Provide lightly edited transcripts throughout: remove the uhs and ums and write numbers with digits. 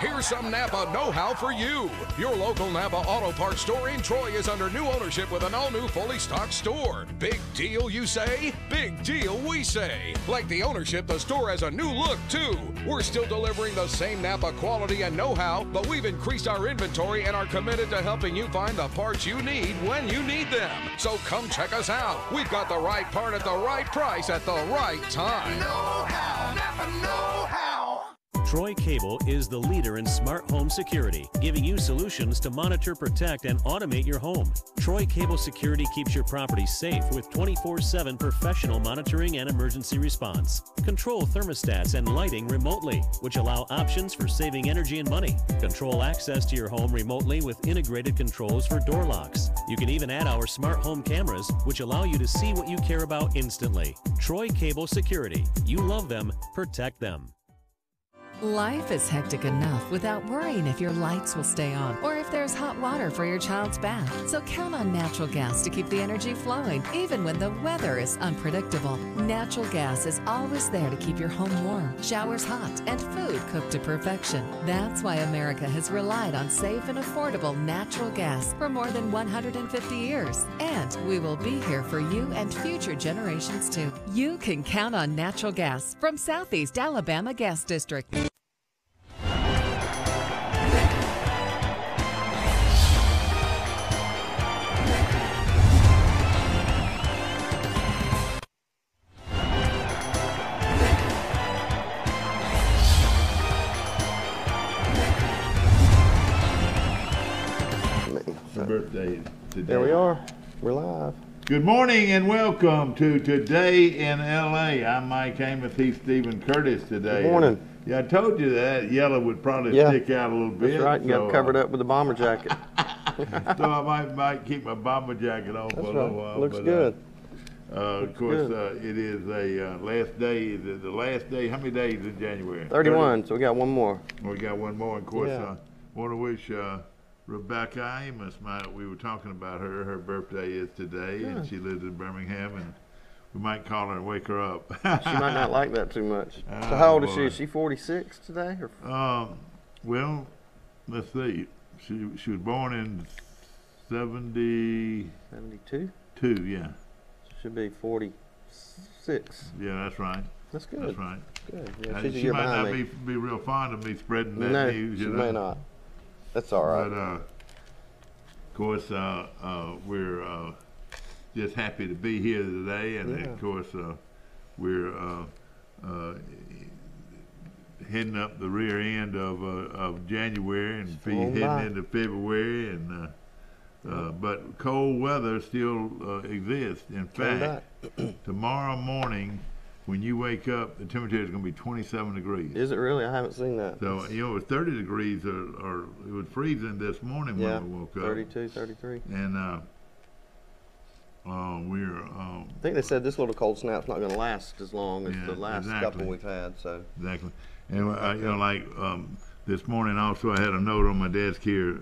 Here's some Napa know-how for you. Your local Napa Auto Parts store in Troy is under new ownership with an all-new fully stocked store. Big deal, you say? Big deal, we say. Like the ownership, the store has a new look, too. We're still delivering the same Napa quality and know-how, but we've increased our inventory and are committed to helping you find the parts you need when you need them. So come check us out. We've got the right part at the right price at the right time. Know-how, Napa know-how. Troy Cable is the leader in smart home security, giving you solutions to monitor, protect, and automate your home. Troy Cable Security keeps your property safe with 24/7 professional monitoring and emergency response. Control thermostats and lighting remotely, which allow options for saving energy and money. Control access to your home remotely with integrated controls for door locks. You can even add our smart home cameras, which allow you to see what you care about instantly. Troy Cable Security. You love them, protect them. Life is hectic enough without worrying if your lights will stay on or if there's hot water for your child's bath. So count on natural gas to keep the energy flowing, even when the weather is unpredictable. Natural gas is always there to keep your home warm, showers hot, and food cooked to perfection. That's why America has relied on safe and affordable natural gas for more than 150 years. And we will be here for you and future generations too. You can count on natural gas from Southeast Alabama Gas District. Birthday today. There we are. We're live. Good morning and welcome to Today in LA. I'm Mike Amos. He's Stephen Curtis today. Good morning. Yeah, I told you that yellow would probably stick out a little bit. That's right. You got covered up with a bomber jacket. So I might keep my bomber jacket on for a little while. Looks good. Of course, it is a last day. The last day. How many days in January? 31. So we got one more. We got one more. Of course, want to wish Rebecca Amos, we were talking about her. Her birthday is today, and she lives in Birmingham, and we might call her and wake her up. She might not like that too much. So how old is she? Is she 46 today? Or? Well, let's see. She was born in 72. Yeah. Should be 46. Yeah, that's right. That's good. That's right. Good. Yeah, she's a she year might not behind me. be real fond of me spreading that news. She may not. That's all right. But of course, we're just happy to be here today, and of course, we're heading up the rear end of January and heading into February, and but cold weather still exists. In fact, tomorrow morning, when you wake up, the temperature is going to be 27 degrees. Is it really? I haven't seen that. So, it was 30 degrees, or it was freezing this morning when we woke up. 32, 33. And we're... I think they said this little cold snap's not going to last as long as the last couple we've had. So Exactly. And, this morning also I had a note on my desk here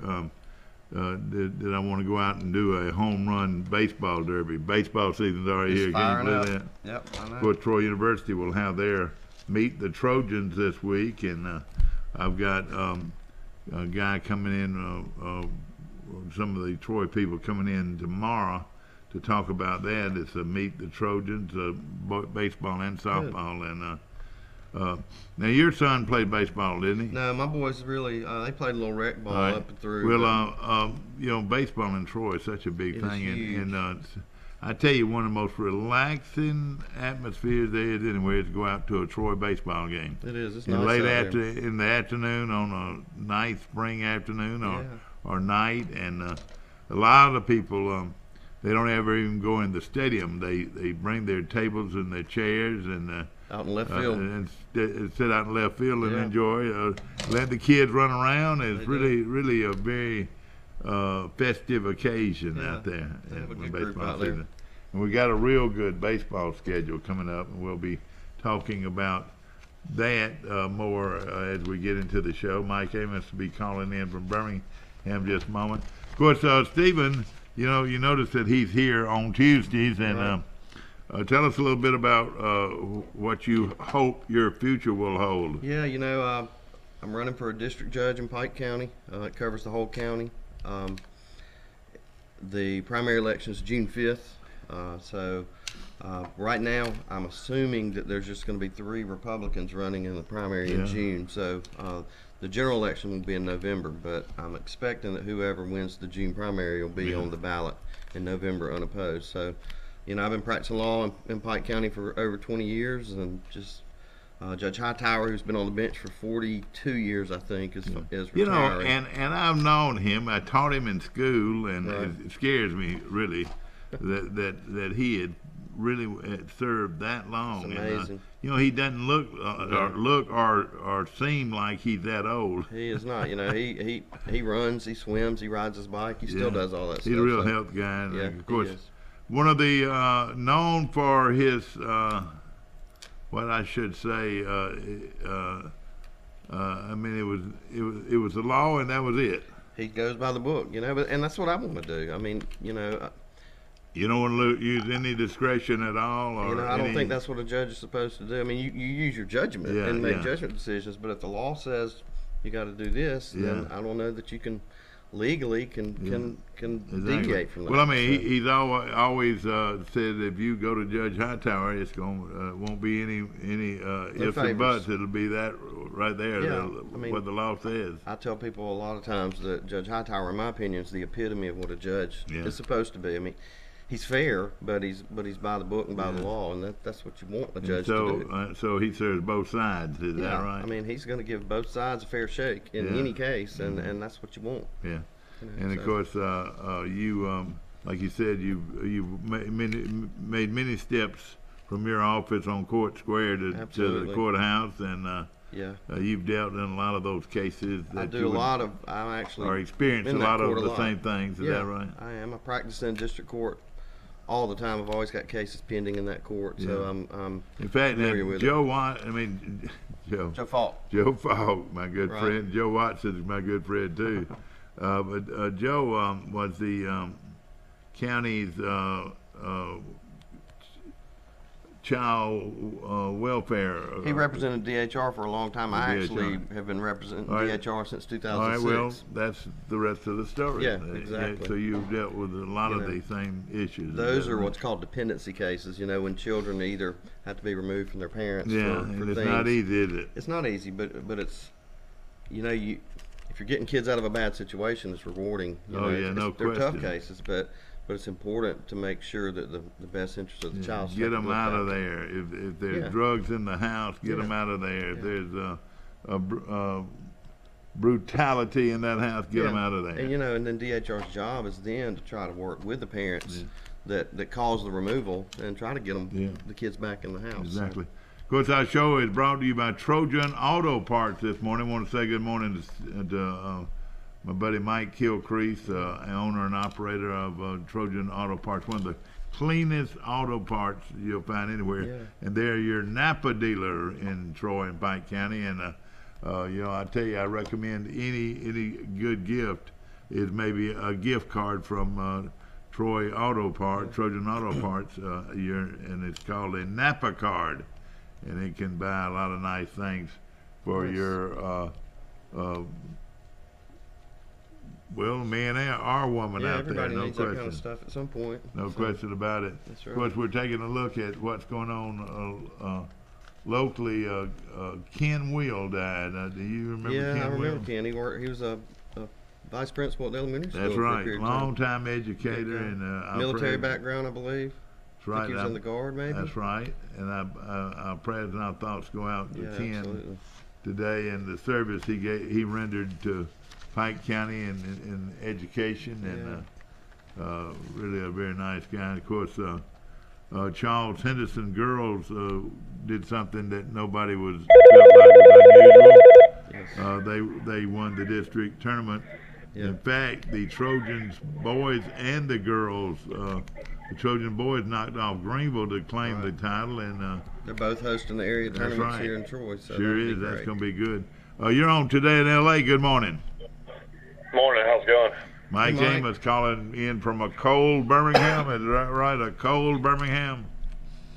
that I want to go out and do a home run baseball derby. Baseball season's already here. Can you believe that? Yep, I know. Of course, Troy University will have their Meet the Trojans this week, and I've got a guy coming in, some of the Troy people coming in tomorrow to talk about that. It's a Meet the Trojans, baseball and softball. And now your son played baseball, didn't he? No, my boys really, they played a little rec ball up and through. Well, baseball in Troy is such a big thing. And I tell you, one of the most relaxing atmospheres there is anywhere is to go out to a Troy baseball game. It is. It's and nice late in the afternoon, on a nice spring afternoon or night. And a lot of the people, they don't ever even go in the stadium. They bring their tables and their chairs and out in left field and sit out in left field and enjoy. Let the kids run around. It's really a very festive occasion out there when baseball season. And we got a real good baseball schedule coming up, and we'll be talking about that more as we get into the show. Mike Amos will be calling in from Birmingham just a moment. Of course, Stephen, you notice that he's here on Tuesdays, and tell us a little bit about what you hope your future will hold. Yeah, I'm running for a district judge in Pike County. It covers the whole county. The primary election is June 5th. So right now, I'm assuming that there's just going to be 3 Republicans running in the primary in June. So the general election will be in November, but I'm expecting that whoever wins the June primary will be on the ballot in November unopposed. So, you know, I've been practicing law in Pike County for over 20 years, and just Judge Hightower, who's been on the bench for 42 years, I think, is retiring. You know, and I've known him. I taught him in school, and it scares me really that he had really served that long. It's amazing. And, you know, he doesn't look or seem like he's that old. He is not. You know, he runs, he swims, he rides his bike, he still does all that stuff. He's a real health guy, and yeah, of course, one of the known for his what I should say. I mean, it was the law, and that was it. He goes by the book, you know, and that's what I want to do. I mean, you know. You don't want to use any discretion at all, or you know, I don't think that's what a judge is supposed to do. I mean, you use your judgment and make judgment decisions, but if the law says you got to do this, then I don't know that you can legally deviate from that. Well, I mean, he's always said if you go to Judge Hightower, it's won't be any ifs and buts. It'll be that right there. Yeah, I mean, what the law says. I tell people a lot of times that Judge Hightower, in my opinion, is the epitome of what a judge is supposed to be. I mean, he's fair, but he's by the book and by the law, and that's what you want a judge to do. So he serves both sides. Is that right? I mean, he's going to give both sides a fair shake in any case, and that's what you want. Yeah. You know, and of course, you like you said, you've made many steps from your office on Court Square to the courthouse, and you've dealt in a lot of those cases. I do a lot of. I actually are experienced a lot of the same things. Is that right? I am. I practice in district court all the time. I've always got cases pending in that court, so I'm in fact, familiar with Joe it. Watt. I mean, Joe Falk. Joe Falk, my good friend. Joe Watts is my good friend too. But Joe was the county's child welfare. He represented DHR for a long time. I actually have been representing DHR since 2006. All right, well, that's the rest of the story. Yeah, exactly. So you've dealt with a lot of the same issues. Those are what's called dependency cases, you know, when children either have to be removed from their parents for and it's things. not easy, is it? It's not easy, but it's, you know, if you're getting kids out of a bad situation, it's rewarding. You know, they're tough cases, but it's important to make sure that the best interest of the child. Get them out of there. If there's drugs in the house, get them out of there. If there's brutality in that house, get them out of there. And you know, and then DHR's job is then to try to work with the parents that cause the removal and try to get them the kids back in the house. Exactly. Of course, our show is brought to you by Trojan Auto Parts this morning. I want to say good morning to my buddy Mike Kilcrease, owner and operator of Trojan Auto Parts, one of the cleanest auto parts you'll find anywhere. Yeah. And they're your Napa dealer in Troy and Pike County. And you know, I tell you, I recommend any good gift is maybe a gift card from Troy Auto Parts, Trojan Auto Parts, and it's called a Napa card. And it can buy a lot of nice things for your man or woman out there. Everybody needs that kind of stuff at some point. No question about it. That's right. Of course, we're taking a look at what's going on locally. Ken Wheel died. Do you remember Ken Wheel? Yeah, I remember Ken. He was a vice principal at the elementary school. That's right. Long-time educator and military background, I believe. That's right. He was in the Guard, maybe. That's right. And our prayers and our thoughts go out to Ken today, and the service he rendered to Pike County in education, and really a very nice guy. And of course, Charles Henderson girls did something that nobody felt like was unusual. They won the district tournament. Yeah. In fact, the Trojans boys and the girls, the Trojan boys knocked off Greenville to claim the title, and they're both hosting the area tournaments here in Troy. So sure is. That's going to be good. You're on Today in L.A. Good morning. Morning. How's it going? Mike Amos calling in from a cold Birmingham. Is that right? A cold Birmingham?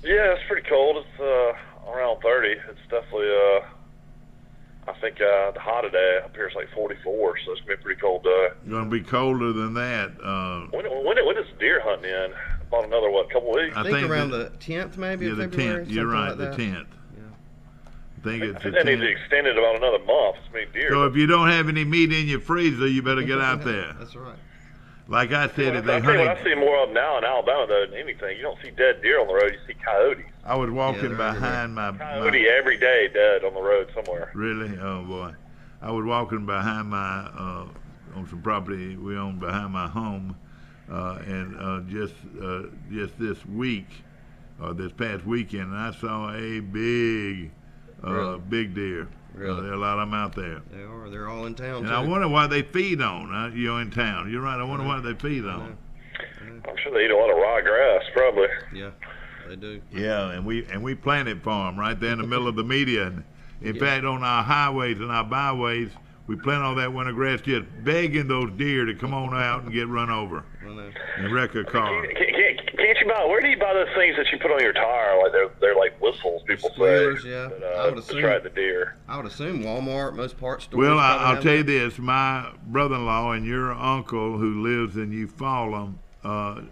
Yeah, it's pretty cold. It's around 30. It's definitely I think the high today up here is like 44, so it's gonna be a pretty cold day. Going to be colder than that. When is deer hunting in? About another couple weeks? I think around the 10th, maybe. Yeah, the February, 10th. You're right, like the that. 10th. I think it's the that needs to 10th. extend it about another month. It's many deer. So if you don't have any meat in your freezer, you better get out there. That's right. Like I said, if they I tell you what, I hunted, see more of them now in Alabama though than anything. You don't see dead deer on the road. You see coyotes. I was walking they're behind my Coyote every day dead on the road somewhere. Really? Oh boy! I was walking behind my on some property we own behind my home, and just this week, this past weekend, I saw a big deer. Really? There are a lot of them out there. They are. They're all in town. And too. I wonder what they feed on. In town. You're right. I wonder what they feed on. I'm sure they eat a lot of raw grass, probably. Yeah, they do. Yeah, and we planted for them right there in the middle of the median. In fact, on our highways and our byways, we plant all that winter grass, just begging those deer to come on out and get run over and wreck a car. Can't you buy? Where do you buy those things that you put on your tire? Like they're like whistles. People Squealers, say. yeah. That, I would to assume. try the deer. I would assume Walmart, most parts stores. Well, probably I'll have tell you that. this: my brother-in-law and your uncle, who lives in Eufaula,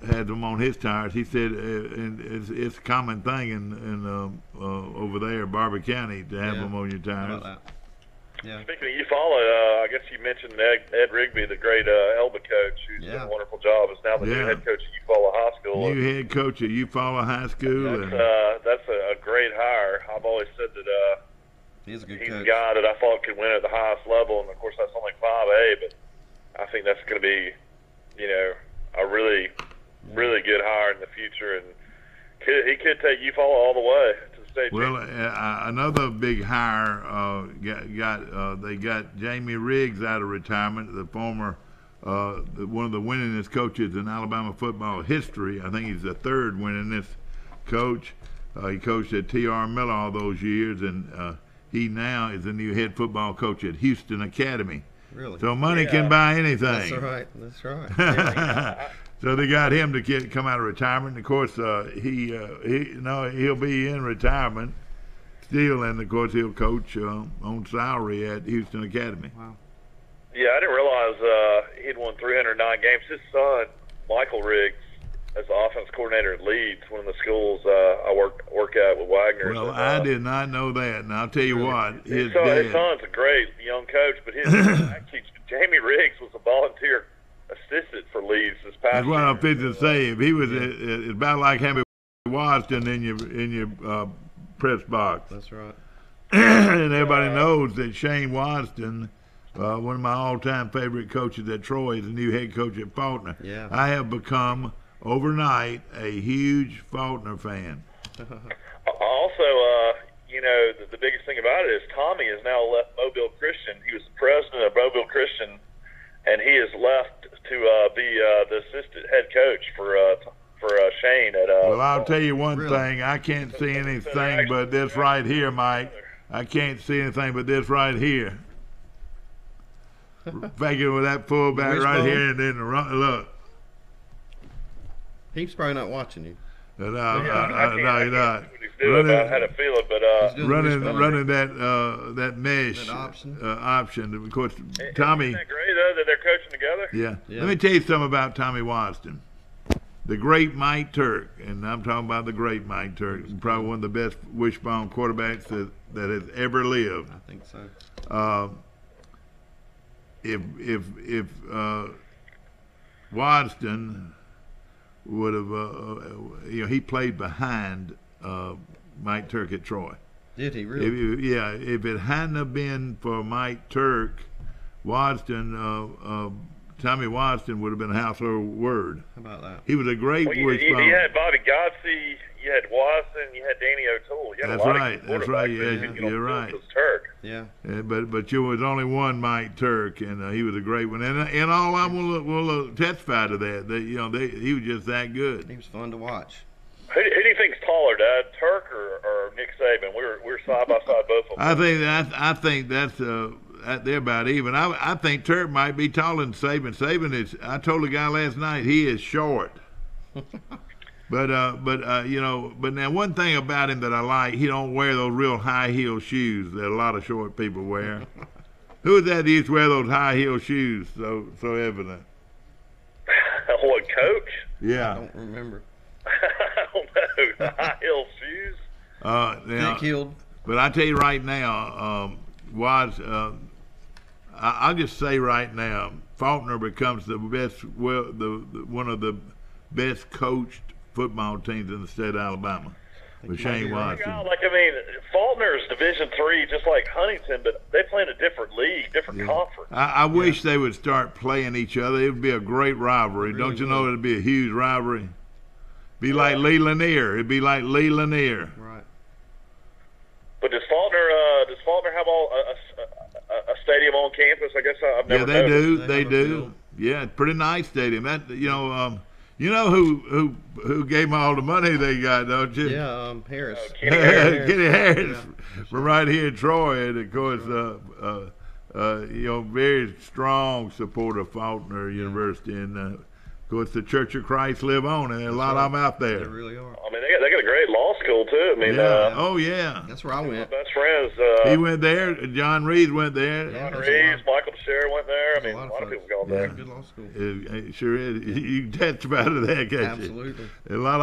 had them on his tires. He said it's a common thing in over there, Barber County, to have them on your How tires. about that? Yeah. Speaking of Eufaula, I guess you mentioned Ed Rigby, the great Elba coach, who's done a wonderful job. Is now the new head coach at Eufaula High School. New head coach at Eufaula High School. That's a great hire. I've always said that he's a good he's coach. a guy that I thought could win at the highest level, and of course that's only 5A, but I think that's going to be, a really, really good hire in the future, and he could take Eufaula all the way to the state. Well, another big hire they got Jamie Riggs out of retirement, the former one of the winningest coaches in Alabama football history. I think he's the third winningest coach. He coached at T.R. Miller all those years, and he now is the new head football coach at Houston Academy. Really? So money can buy anything. That's right. That's right. So they got him to come out of retirement. And of course, he'll be in retirement still, and of course he'll coach on salary at Houston Academy. Wow. Yeah, I didn't realize he'd won 309 games. His son, Michael Riggs, as the offense coordinator at Leeds, one of the schools I work at with Wagner. Well, I did not know that, and I'll tell you what, his son's a great young coach, but his Jamie Riggs was a volunteer assistant for Leeds this past That's what year. I'm fixing to say. If he was, it's about like having Watson in your press box. That's right. And everybody knows that Shane Watson, one of my all-time favorite coaches at Troy, is the new head coach at Faulkner. Yeah. I have become overnight a huge Faulkner fan. Also, the biggest thing about it is Tommy has now left Mobile Christian. He was the president of Mobile Christian, and he has left to be the assistant head coach for Shane at. Well, I'll tell you one thing. I can't see anything but this right here, Mike. I can't see anything but this right here. Figure with that fullback right here, and then look. He's probably not watching you. No, you're not. I had a feeling, but running that mesh option. Of course, Tommy. Isn't that great though that they're coaching together? Yeah. Let me tell you something about Tommy Watson. The great Mike Turk, and I'm talking about the great Mike Turk, probably one of the best wishbone quarterbacks that has ever lived. I think so. If Watson would have, he played behind Mike Turk at Troy. Did he really? If it hadn't have been for Mike Turk, Watson, Tommy Watson would have been a household word. How about that? He was a great wishbone. You had Bobby Godsey, you had Watson, you had Danny O'Toole. You had That's a lot right. Of That's right. quarterbacks You're right. It was Turk. Yeah. But there was only one Mike Turk, and he was a great one. And all I will testify to that he was just that good. He was fun to watch. Who do you think's taller, Dad? Turk or Nick Saban? We're side by side, both of them. I think that's they're about even. I think Turk might be taller than Saban. Saban is. I told a guy last night he is short, But but now one thing about him that I like, he don't wear those real high heel shoes that a lot of short people wear. Who is that used to wear those high heel shoes so evident? What, Coach? Yeah. I don't remember. I don't know. The high heel shoes. Now, Thick-heeled. but I tell you right now, I'll just say right now, Faulkner becomes the best, one of the best coached football teams in the state of Alabama. With Shane Watson. Faulkner is Division III, just like Huntington, but they play in a different league, different conference. I wish they would start playing each other. It would be a great rivalry. Really Don't you would. know it'd be a huge rivalry? Be like Lee Lanier. It'd be like Lee Lanier. Right. But does Faulkner have a stadium on campus? I guess I've never Yeah, they noticed. do. They They have a do. field. Yeah, pretty nice stadium. That you know who gave them all the money they got, don't you? Yeah, Harris. Kenny Harris. Kenny Harris from right here in Troy, and of course, very strong supporter of Faulkner University, and of course, the Church of Christ live on, and there are a lot of them out They there. really are. I mean, they got a great law school too. I mean, Yeah. Oh yeah. That's where I my went. best friends. He went there. John Reed went there. Yeah. John there's a Reeves, Michael Teixeira went there. I There's mean, a lot of people gone Yeah. there. Good law school. It sure is. You can testify to that, can't you? Absolutely. A lot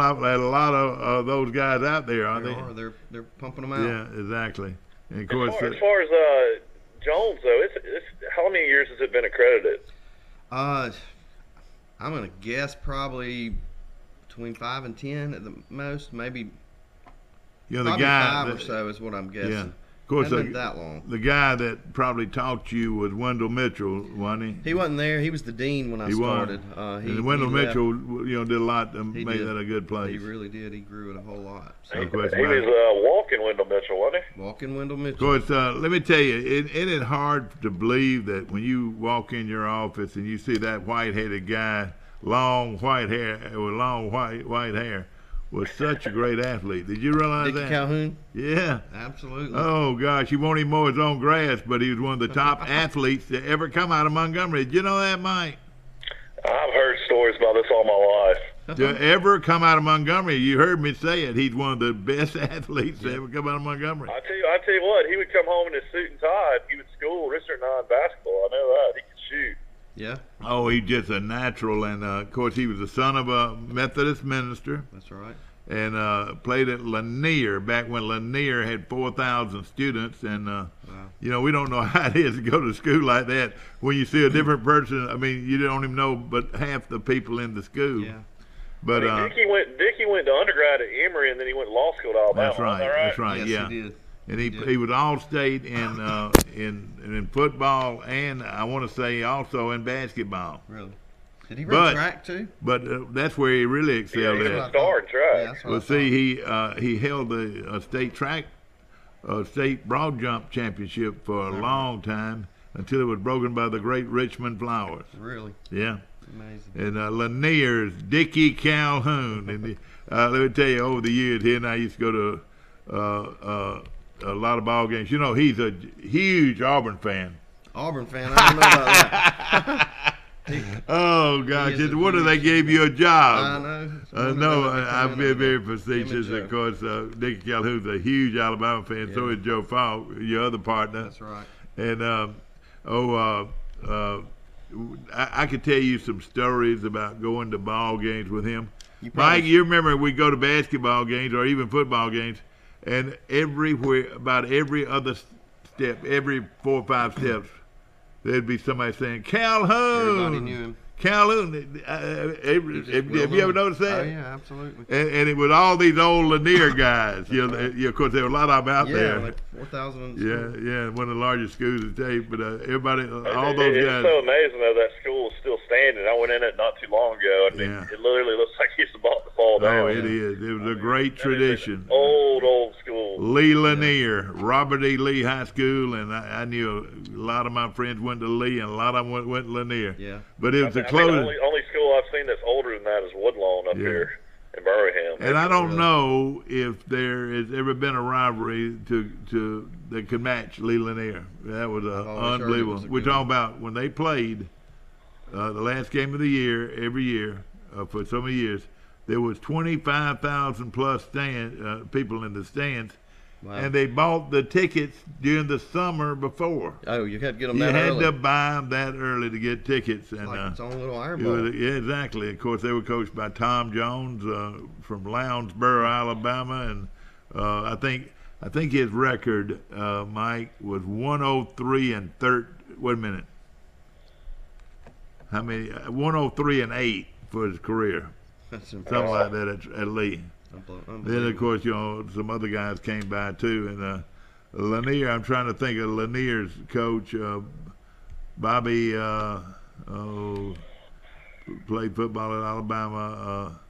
of those guys out there, aren't They they? are. They're pumping them out. Yeah, exactly. And of As course, far as Jones, though, it's how many years has it been accredited? I'm gonna guess probably between 5 and 10 at the most. Maybe the probably guy 5 that, or so is what I'm guessing. Yeah. Of course, Hasn't been that long. the guy that probably taught you was Wendell Mitchell, wasn't he? He wasn't there. He was the dean when I He was. started. And Wendell he left. Mitchell, did a lot to He make did. that a good place. He really did. He grew it a whole lot. So, No question He about it. was walking Wendell Mitchell, wasn't he? walking Wendell Of Mitchell. course, let me tell you, it is hard to believe that when you walk in your office and you see that white-headed guy, long white hair, with long white hair, was such a great athlete. Did you realize Dickie that? Calhoun. Yeah. Absolutely. Oh gosh, he won't even mow his own grass, but he was one of the top athletes to ever come out of Montgomery. Did you know that, Mike? I've heard stories about this all my life. To ever come out of Montgomery, you heard me say it. He's one of the best athletes to ever come out of Montgomery. I tell you what, he would come home in his suit and tie. He would school Richard and I in basketball. I know that. He could shoot. Yeah, Oh, he's just a natural, and of course, he was the son of a Methodist minister, that's right. and played at Lanier back when Lanier had 4,000 students. And we don't know how it is to go to school like that when you see a different person. I mean, you don't even know but half the people in the school. Yeah. But Dickie went to undergrad at Emory, and then he went to law school at Alabama. that's right. Is that right? That's right. Yes, yeah. he did. And he was all-state in football, and I want to say also in basketball. Really. Did he run But- track too? But that's where he really Yeah, excelled he at. was a star in Yeah, track. that's what Well, I see, thought. he held the state broad jump championship for a long time until it was broken by the great Richmond Flowers. Really Yeah, amazing. and Lanier's Dickie Calhoun. And let me tell you, over the years, he and I used to go to a lot of ball games. You know, he's a huge Auburn fan. Auburn fan. I don't know about that. Oh gosh, is a what if they huge- gave you a job? I know. No, Somebody I've been very Him and facetious. Joe. Of course, Dickie Calhoun's a huge Alabama fan. So Yeah. is Joe Falk, your other partner. That's right. And I could tell you some stories about going to ball games with him. You probably Mike, you remember we go to basketball games or even football games, and everywhere, about every other step, every 4 or 5 steps, there'd be somebody saying Calhoun. Everybody knew him. Calhoun. Have He was just you well ever known. noticed that? Oh yeah, absolutely. And it was all these old Lanier guys. Of course, there were a lot of them out Yeah, there. like 4,000. Yeah, one of the largest schools in the state. But everybody, all It- those it's guys. so amazing though that school is still standing. I went in it not too long ago. I mean, Yeah. it literally looks like it's about to fall down. Oh, it is. It was a great That is an tradition. Old school. Lee Lanier, Robert E. Lee High School, and I knew a lot of my friends went to Lee, and a lot of them went to Lanier. Yeah. But it was the I mean, closest. the only school I've seen that's older than that is Woodlawn up Yeah. here in Birmingham. And I don't know if there has ever been a rivalry to that could match Lee Lanier. That was always heard it unbelievable. was a We're good talking about when they played the last game of the year every year for so many years. there was 25,000 plus people in the stands. Wow. And they bought the tickets during the summer before. Oh, you had to get them You that had early. to buy them that early to get tickets. And Like its own little Iron it Bowl. was- yeah, exactly. Of course, they were coached by Tom Jones from Lounsboro, Alabama, and I think his record, Mike, was 103-30. Wait a minute. How many? 103-8 for his career. That's Something impressive. like that at Lee. Then, of Unbelievable. course, some other guys came by too. And Lanier, I'm trying to think of Lanier's coach, Bobby. Played football at Alabama.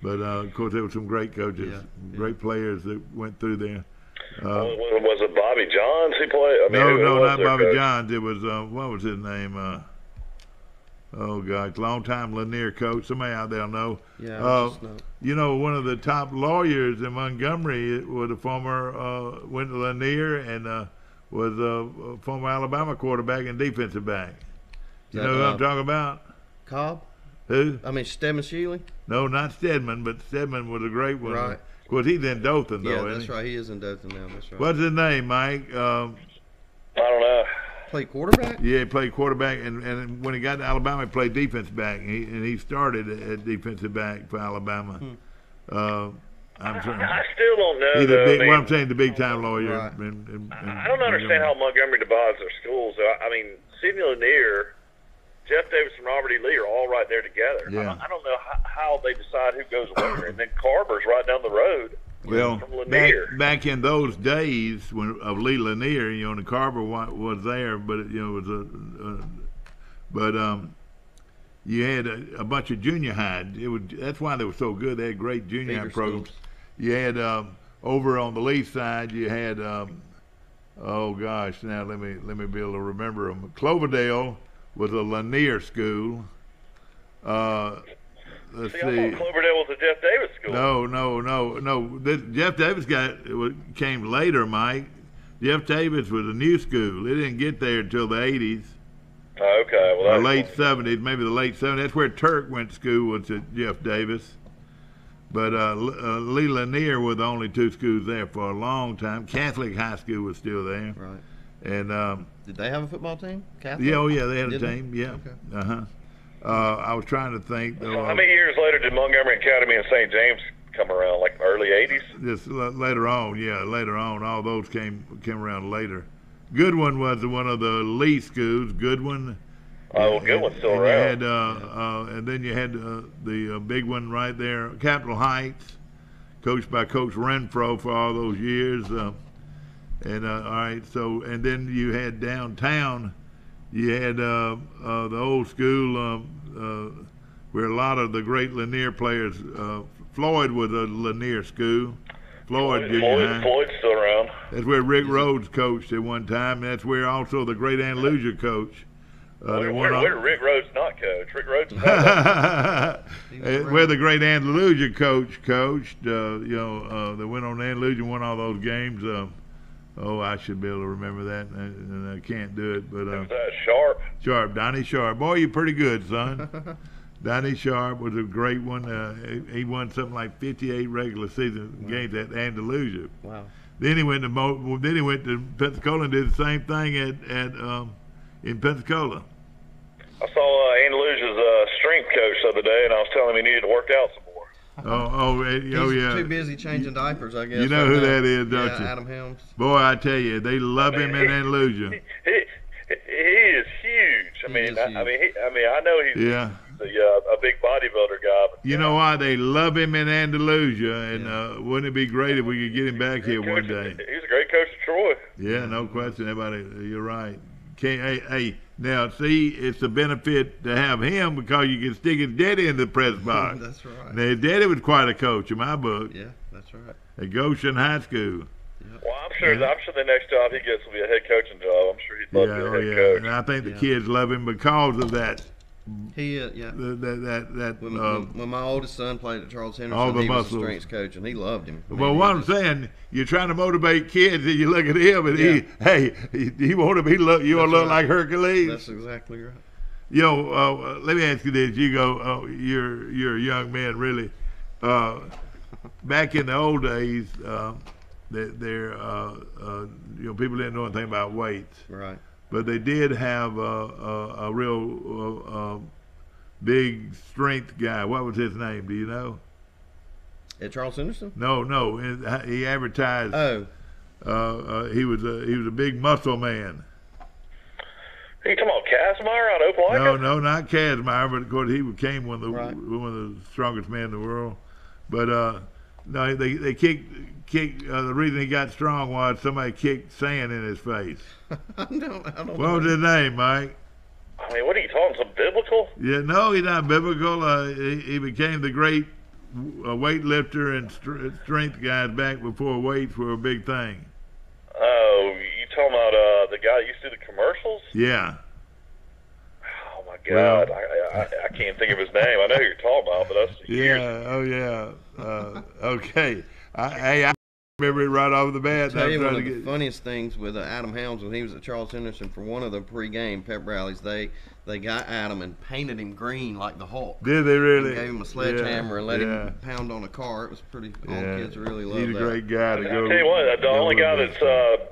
But of course, there were some great coaches, great players that went through there. Was it Bobby Johns who played? I mean, No, who was not their Bobby coach? Johns. It was what was his name? Oh gosh, long-time Lanier coach. Somebody out there will know. Yeah, I just know. One of the top lawyers in Montgomery was a former went to Lanier and was a former Alabama quarterback and defensive back. You know who I'm talking about? Cobb? Who? I mean, Stedman Shealy? No, not Stedman, but Stedman was a great one. Right. Of course, he's in Dothan, though, Yeah, isn't that's he? right. He is in Dothan now. That's right. What's his name, Mike? I don't know. Played quarterback? Yeah, he played quarterback, and when he got to Alabama, he played defense back, and he started at defensive back for Alabama. I'm trying. I still don't know. He's though. I mean, what I'm saying, the big time lawyer. Right. I don't understand how Montgomery divides their schools. I mean, Sidney Lanier, Jeff Davis, and Robert E. Lee are all right there together. Yeah. I don't know how they decide who goes where. And then Carver's right down the road. Well, from Lanier. back in those days of Lee Lanier, and Carver was there, but it was you had a bunch of junior high. That's why they were so good. They had great junior high Feeder programs. schools. You had over on the Lee side, you had oh gosh, now let me be able to remember them. Cloverdale was a Lanier school. Let's See, see. I thought Cloverdale was a Jeff Davis school. No. Jeff Davis came later, Mike. Jeff Davis was a new school. It didn't get there until the 80s. Oh, okay. Well, Or late 70s, maybe the late 70s. That's where Turk went to school, was at Jeff Davis. But Lee Lanier were the only two schools there for a long time. Catholic High School was still there. Right. And Did they have a football team? Catholic? yeah, they had a Did they? team. Yeah. Okay. I was trying to think. So how many years later did Montgomery Academy and St. James come around? Like early 80s? Just later on, all those came around later. Goodwin was one of the Lee schools. Goodwin. Oh, Goodwin's still and around. You had, and then you had the big one right there, Capitol Heights, coached by Coach Renfro for all those years. All right, so and then you had downtown. You had the old school where a lot of the great Lanier players. Floyd was a Lanier school. Floyd's still around. That's where Rick Rhodes coached at one time. And that's where also the great Andalusia coach. Where did Rick Rhodes not coach? Rick Rhodes not where the great Andalusia coach coached. They went on Andalusia and won all those games. I should be able to remember that, and I can't do it. But was that Sharp? Donnie Sharp. Boy, you're pretty good, son. Donnie Sharp was a great one. He won something like 58 regular season games at Andalusia. Wow. Then he went to Pensacola and did the same thing in Pensacola. I saw Andalusia's strength coach the other day, and I was telling him he needed to work out some more. He's yeah. too busy changing diapers, I guess. You know who that is, don't you? Adam Helms. Boy, I tell you, they love him in Andalusia. He is huge. I know he's a big bodybuilder guy. But you know why they love him in Andalusia, and wouldn't it be great if we could get him back here one day? He's a great coach at Troy. Yeah, no question about it. You're right. Hey, now see, it's a benefit to have him because you can stick his daddy in the press box. That's right. Now, his daddy was quite a coach in my book. Yeah, that's right. At Goshen High School. Well, I'm sure the next job he gets will be a head coaching job. I'm sure he'd love to be a head coach. And I think the kids love him because of that. He is, yeah. When my oldest son played at Charles Henderson, he was a strength coach, and he loved him. Well, what I'm saying, you're trying to motivate kids, and you look at him, and he want to be you want to look like Hercules. That's exactly right. Let me ask you this. You go, you're a young man, really. Back in the old days, people didn't know anything about weights. Right. But they did have a real big strength guy. What was his name? Do you know? At Charles Henderson? No. He advertised. Oh. He was a big muscle man. Are you talking about Kazmaier out of Opelika? No, not Kazmaier, but of course he became one of the strongest men in the world. But no, they kicked. The reason he got strong was somebody kicked sand in his face. I don't know. What was his name, Mike? I mean, what are you talking? Some biblical? Yeah, no, he's not biblical. He became the great weightlifter and strength guys back before weights were a big thing. Oh, you talking about the guy that used to do the commercials? Yeah. Oh my God, I can't think of his name. I know who you're talking about, but that's years. Oh yeah. Okay. I remember it right off the bat. I'll tell you one of the funniest things with Adam Helms when he was at Charles Henderson for one of the pre-game pep rallies. They got Adam and painted him green like the Hulk. Did they really? And gave him a sledgehammer and let him pound on a car. It was pretty. All the kids really loved that. He's a great guy to go. I'll tell you what, the only guy that's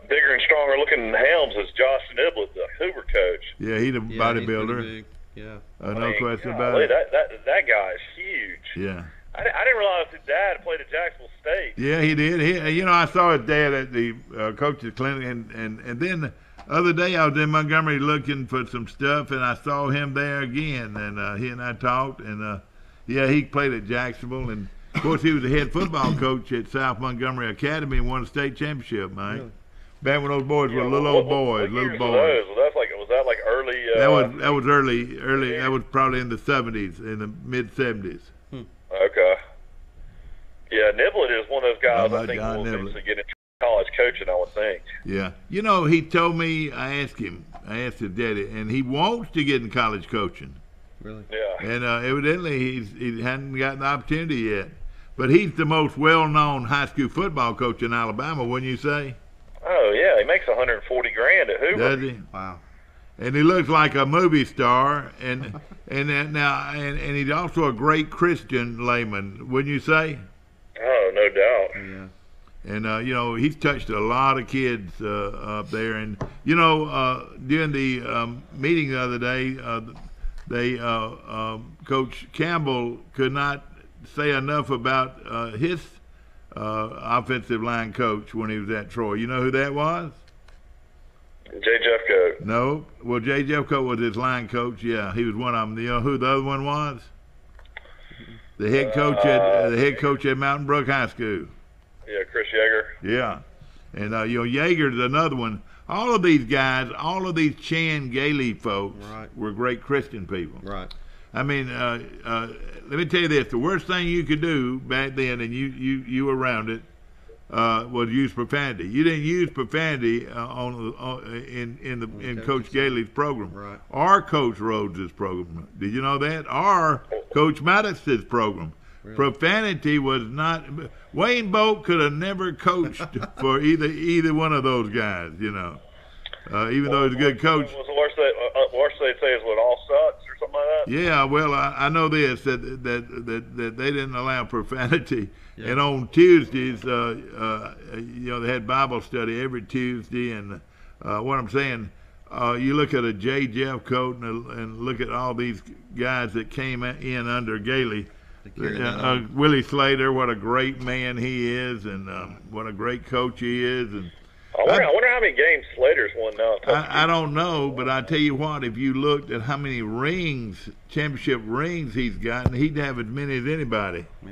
bigger and stronger looking than Helms is Josh Niblett, the Hoover coach. Yeah, he's a bodybuilder. He's yeah. No question about it. That guy is huge. Yeah. I didn't realize his dad played at Jacksonville State. Yeah, he did. I saw his dad at the coach's clinic, and then the other day I was in Montgomery looking for some stuff, and I saw him there again, and he and I talked, and he played at Jacksonville, and of course he was the head football coach at South Montgomery Academy and won a state championship, Mike. Really? Back when those boys were little old boys, little boys. Was that like early? That was early. That was probably in the 70s, in the mid 70s. Okay. Yeah, Niblett is one of those guys I think will eventually get into college coaching, I would think. Yeah. He told me, I asked his daddy, and he wants to get in college coaching. Really? Yeah. And evidently he hadn't gotten the opportunity yet. But he's the most well-known high school football coach in Alabama, wouldn't you say? Oh, yeah. He makes $140,000 at Hoover. Does he? Wow. And he looks like a movie star, and he's also a great Christian layman, wouldn't you say? Oh, no doubt. Yeah. And he's touched a lot of kids up there. And during the meeting the other day, Coach Campbell could not say enough about his offensive line coach when he was at Troy. You know who that was? J. Jeffcoat. No. Well, J. Jeffcoat was his line coach. Yeah, he was one of them. You know who the other one was? The head coach at Mountain Brook High School. Yeah, Chris Yeager. Yeah, and Yeager's another one. All of these guys, all of these Chan Gailey folks, were great Christian people. Right. I mean, let me tell you this: the worst thing you could do back then, and you were around it, was use profanity. You didn't use profanity in Coach Gailey's program. Right. Or Coach Rhodes' program. Did you know that? Or Coach Maddox's program. Really? Profanity was not. Wayne Bolt could have never coached for either one of those guys. Even though he's a good coach. Was the worst they'd say is when all sucks or something like that? Yeah, well, I know this that they didn't allow profanity. Yeah. And on Tuesdays, they had Bible study every Tuesday. And what I'm saying, you look at a J. Jeffcoat and look at all these guys that came in under Gailey. Willie Slater, what a great man he is, and what a great coach he is. And I wonder how many games Slater's won now. I don't know, but I tell you what, if you looked at how many championship rings he's gotten, he'd have as many as anybody. Yeah.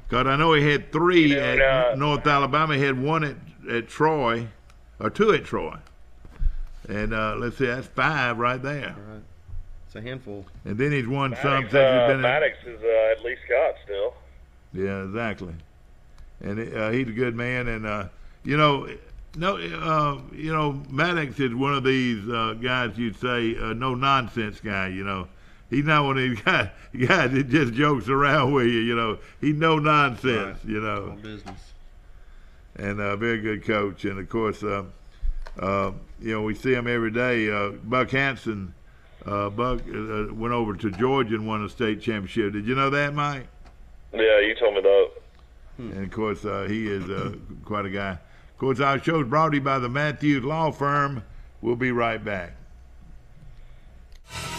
Because I know he had 3 at North Alabama. He had 1 at Troy, or 2 at Troy. And let's see, that's 5 right there. Right. It's a handful. And then he's won some since he's been Maddox is at Lee Scott still. Yeah, exactly. And he's a good man. And, Maddox is one of these guys you'd say no-nonsense guy, He's not one of these guys that just jokes around with you, He's no nonsense, Right. All business. And a very good coach. And, of course, we see him every day. Buck Hanson Buck went over to Georgia and won a state championship. Did you know that, Mike? Yeah, you told me that. And of course, he is quite a guy. Of course, our show is brought to you by the Matthews Law Firm. We'll be right back.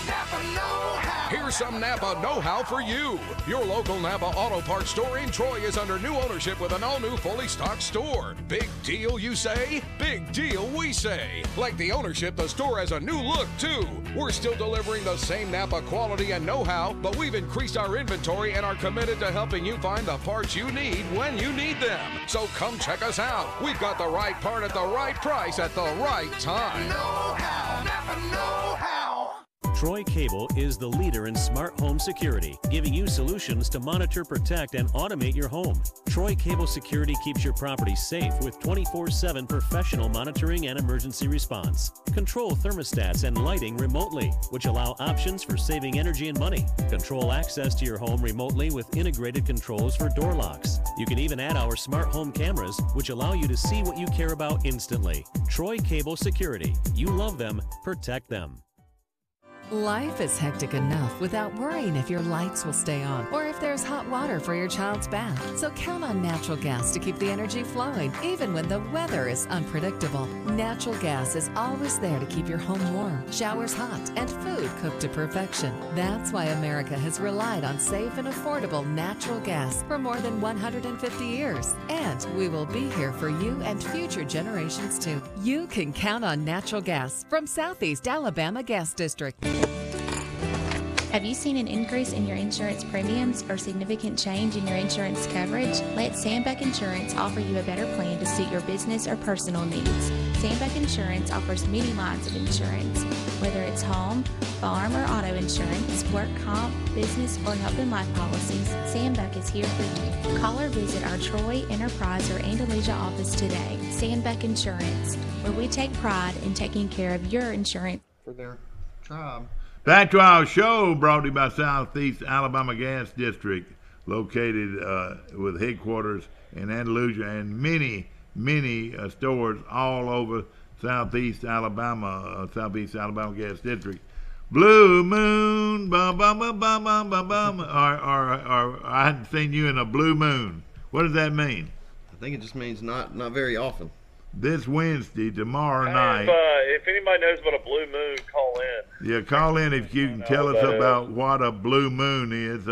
Napa know-how. Here's some Napa know-how for you. Your local Napa Auto Parts store in Troy is under new ownership with an all-new fully stocked store. Big deal, you say? Big deal, we say. Like the ownership, the store has a new look, too. We're still delivering the same Napa quality and know-how, but we've increased our inventory and are committed to helping you find the parts you need when you need them. So come check us out. We've got the right part at the right price at the right time. Know-how. Napa know-how. Troy Cable is the leader in smart home security, giving you solutions to monitor, protect, and automate your home. Troy Cable Security keeps your property safe with 24/7 professional monitoring and emergency response. Control thermostats and lighting remotely, which allow options for saving energy and money. Control access to your home remotely with integrated controls for door locks. You can even add our smart home cameras, which allow you to see what you care about instantly. Troy Cable Security. You love them, protect them. Life is hectic enough without worrying if your lights will stay on or if there's hot water for your child's bath. So count on natural gas to keep the energy flowing, even when the weather is unpredictable. Natural gas is always there to keep your home warm, showers hot, and food cooked to perfection. That's why America has relied on safe and affordable natural gas for more than 150 years. And we will be here for you and future generations too. You can count on natural gas from Southeast Alabama Gas District. Have you seen an increase in your insurance premiums or significant change in your insurance coverage? Let Sandbeck Insurance offer you a better plan to suit your business or personal needs. Sandbeck Insurance offers many lines of insurance, whether it's home, farm, or auto insurance, work comp, business, or health and life policies. Sandbeck is here for you. Call or visit our Troy, Enterprise, or Andalusia office today. Sandbeck Insurance, where we take pride in taking care of your insurance For their tribe. Back to our show, brought to you by Southeast Alabama Gas District, located with headquarters in Andalusia and many stores all over Southeast Alabama Gas District. Blue Moon, bum bum bum bum bum bum bum. Or I hadn't seen you in a blue moon. What does that mean? I think it just means not very often. This Wednesday, tomorrow night. If anybody knows about a blue moon, call in. Yeah, call in if you can tell us about what a blue moon is.